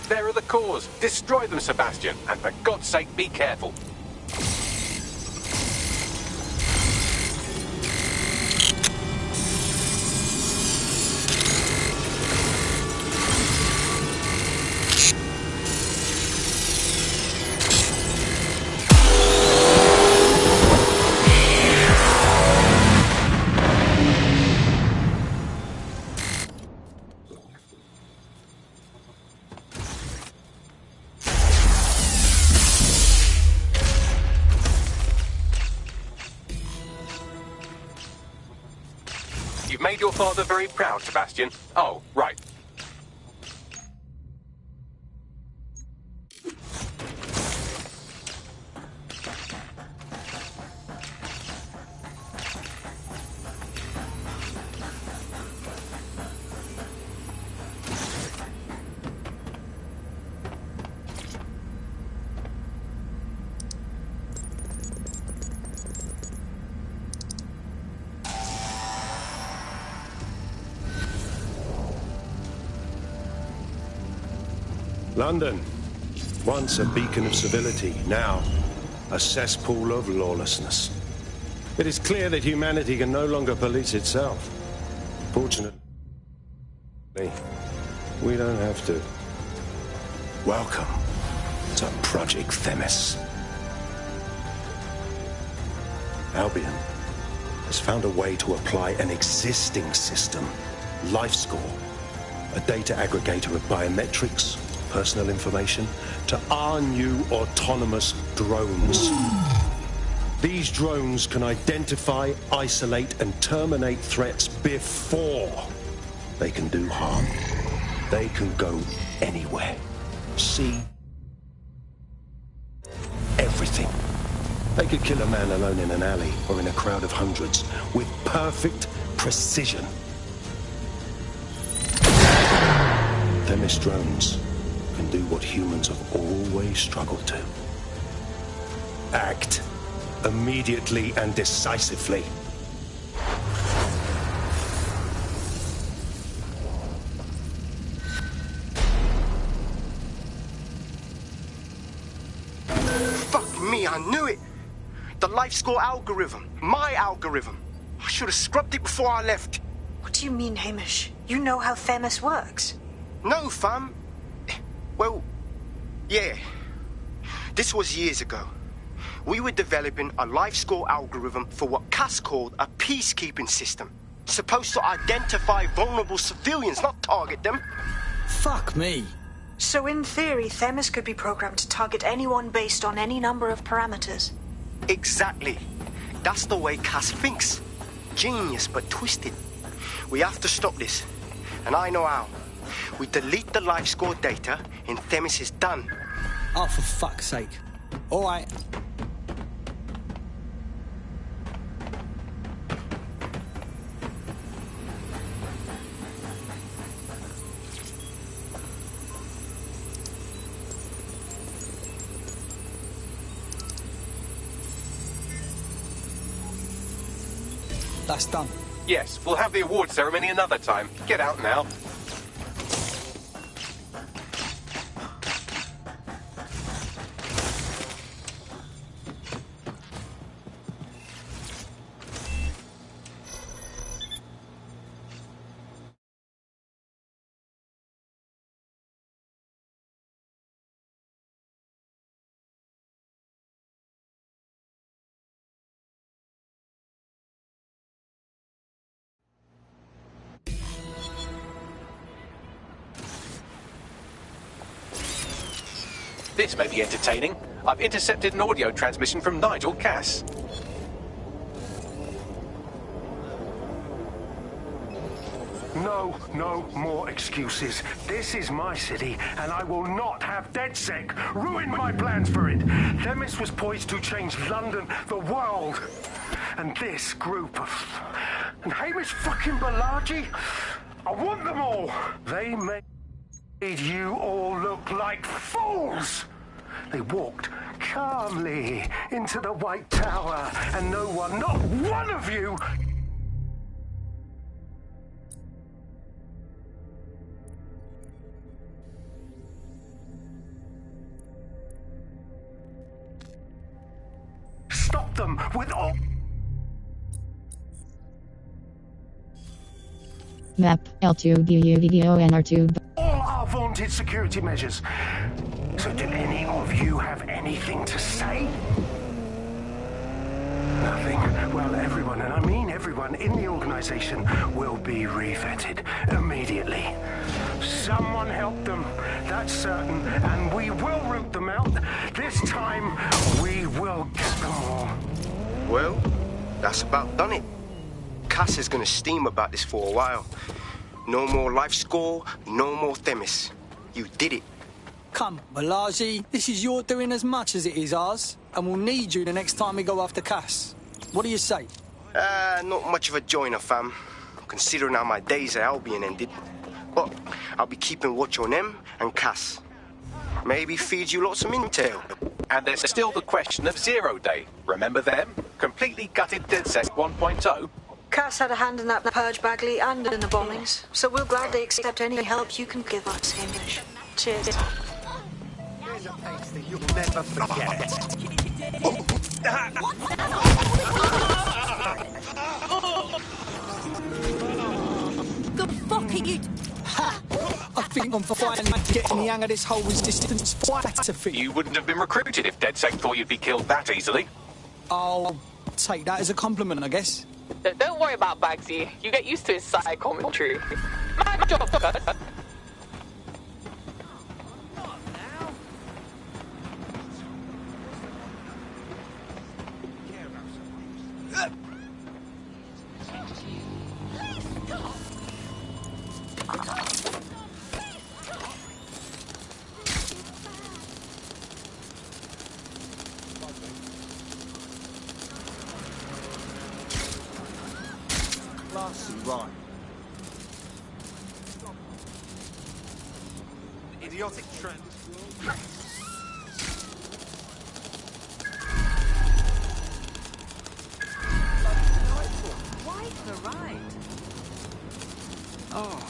S3: There are the cores. Destroy them, Sebastian. And for God's sake, be careful. You've made your father very proud, Sebastian. Oh, right.
S4: London, once a beacon of civility, now a cesspool of lawlessness. It is clear that humanity can no longer police itself. Fortunately, we don't have to. Welcome to Project Themis. Albion has found a way to apply an existing system, LifeScore, a data aggregator of biometrics, personal information, to our new autonomous drones. These drones can identify, isolate, and terminate threats before they can do harm. They can go anywhere, see everything. They could kill a man alone in an alley or in a crowd of hundreds with perfect precision. Themis drones can do what humans have always struggled to. Act immediately and decisively.
S11: Fuck me, I knew it! The LifeScore algorithm. My algorithm. I should have scrubbed it before I left.
S12: What do you mean, Hamish? You know how Themis works?
S11: No, fam. Well, yeah. This was years ago. We were developing a LifeScore algorithm for what Cass called a peacekeeping system. Supposed to identify vulnerable civilians, not target them.
S5: Fuck me.
S12: So in theory, Themis could be programmed to target anyone based on any number of parameters.
S11: Exactly. That's the way Cass thinks. Genius, but twisted. We have to stop this. And I know how. We delete the LifeScore data, and Themis is done.
S5: Oh, for fuck's sake. All right. That's done.
S3: Yes, we'll have the award ceremony another time. Get out now. This may be entertaining. I've intercepted an audio transmission from Nigel Cass.
S4: No more excuses. This is my city, and I will not have DedSec ruin my plans for it. Themis was poised to change London, the world. And this group of... And Hamish fucking Balaji? I want them all. They made you all look like fools. They walked calmly into the White Tower, and no one, not one of you... them with all...
S1: Map L2DUDONR2.
S4: all our vaunted security measures. So do any of you have anything to say? Nothing. Well, everyone, and I mean everyone in the organization, will be re-vetted immediately. Someone help them, that's certain, and we will root them out. This time, we will get them all.
S11: Well, that's about done it. Cass is gonna steam about this for a while. No more life score, no more Themis. You did it.
S5: Come, Balaji, this is your doing as much as it is ours, and we'll need you the next time we go after Cass. What do you say?
S11: Not much of a joiner, fam, considering how my days at Albion ended. But I'll be keeping watch on them and Cass. Maybe feed you lots of intel.
S3: And there's still the question of Zero Day. Remember them? Completely gutted DedSec 1.0.
S12: Cass had a hand in that purge, Bagley, and in the bombings, so we'll gladly accept any help you can give us, Hamish. Cheers.
S9: Here's a face that you'll never forget.
S21: The fuck are you...
S5: Ha! I think I'm finally getting the hang of this whole resistance fighter thing.
S3: You wouldn't have been recruited if DedSec thought you'd be killed that easily.
S5: I'll take that as a compliment, I guess.
S14: Don't worry about Bagsy. You get used to his side commentary. My job.
S9: Classy, right. Idiotic trend.
S21: Quite the ride.
S9: Oh.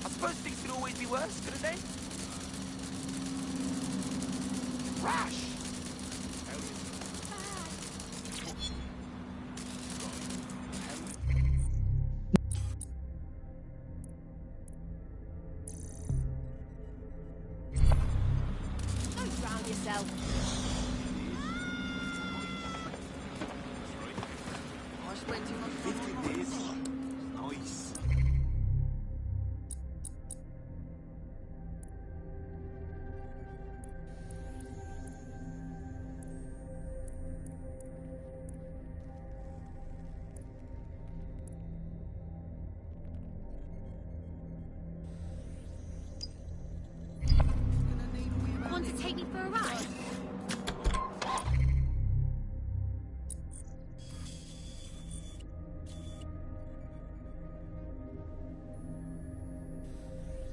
S14: I suppose things could always be worse, couldn't they? Rash!
S21: Don't drown yourself.
S14: I just went too much. 50 days. Nice.
S21: Want to take me for a ride?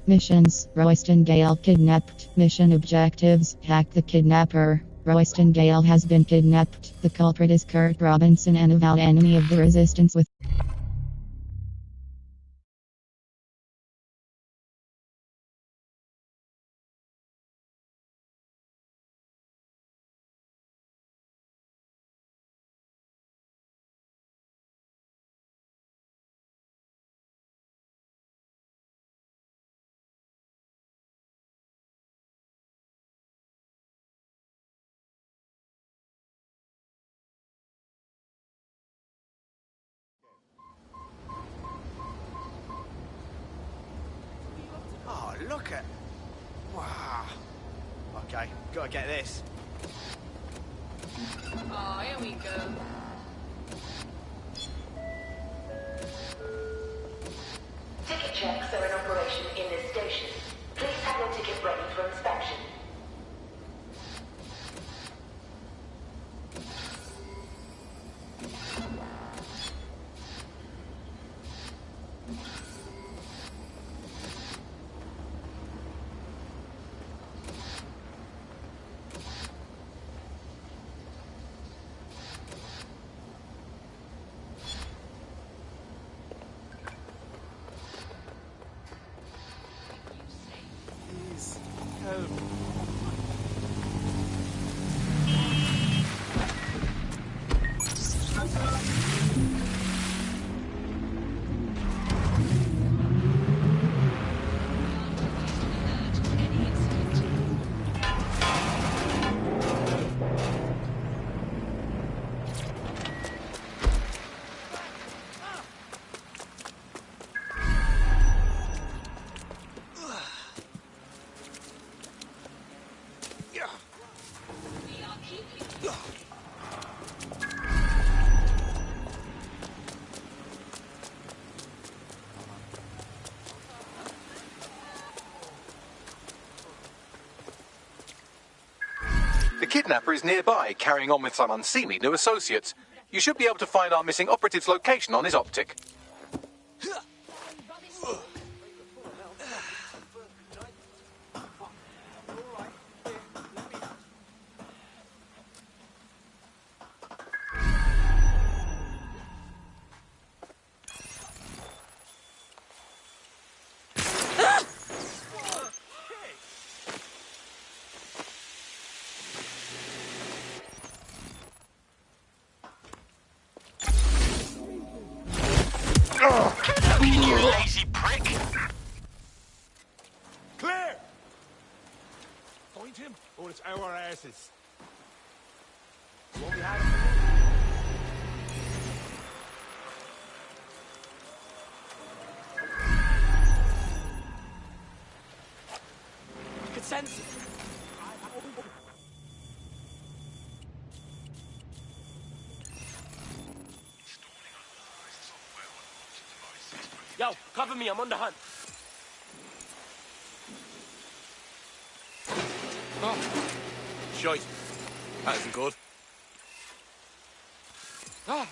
S1: Missions: Royston Gale kidnapped. Mission objectives: hack the kidnapper. Royston Gale has been kidnapped. The culprit is Kurt Robinson, an avowed enemy of the Resistance with
S9: Oh, look at... Wow. Okay, gotta get this.
S21: Oh, here we go.
S7: Ticket checks are in operation in this station. Please have your ticket ready for inspection.
S3: The kidnapper is nearby, carrying on with some unseemly new associates. You should be able to find our missing operative's location on his optic.
S23: You lazy prick!
S13: Clear! Find him, or it's our asses. Won't be having
S14: I could sense it. Yo, cover me, I'm on the hunt.
S13: Oh. Shite. That isn't good. Ah.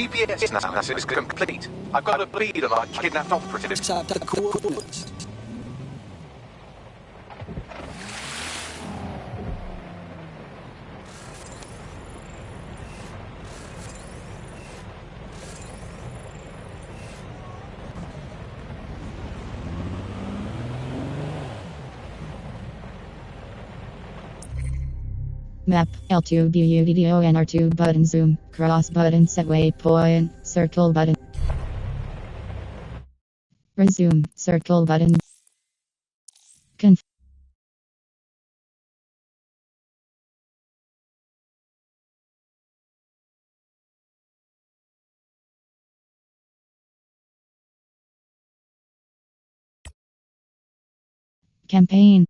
S3: GPS analysis is complete. I've got a lead on our kidnapped operative.
S1: Map, L2 BUDDO and R2 button zoom, cross button set waypoint, circle button. Resume, circle button. campaign.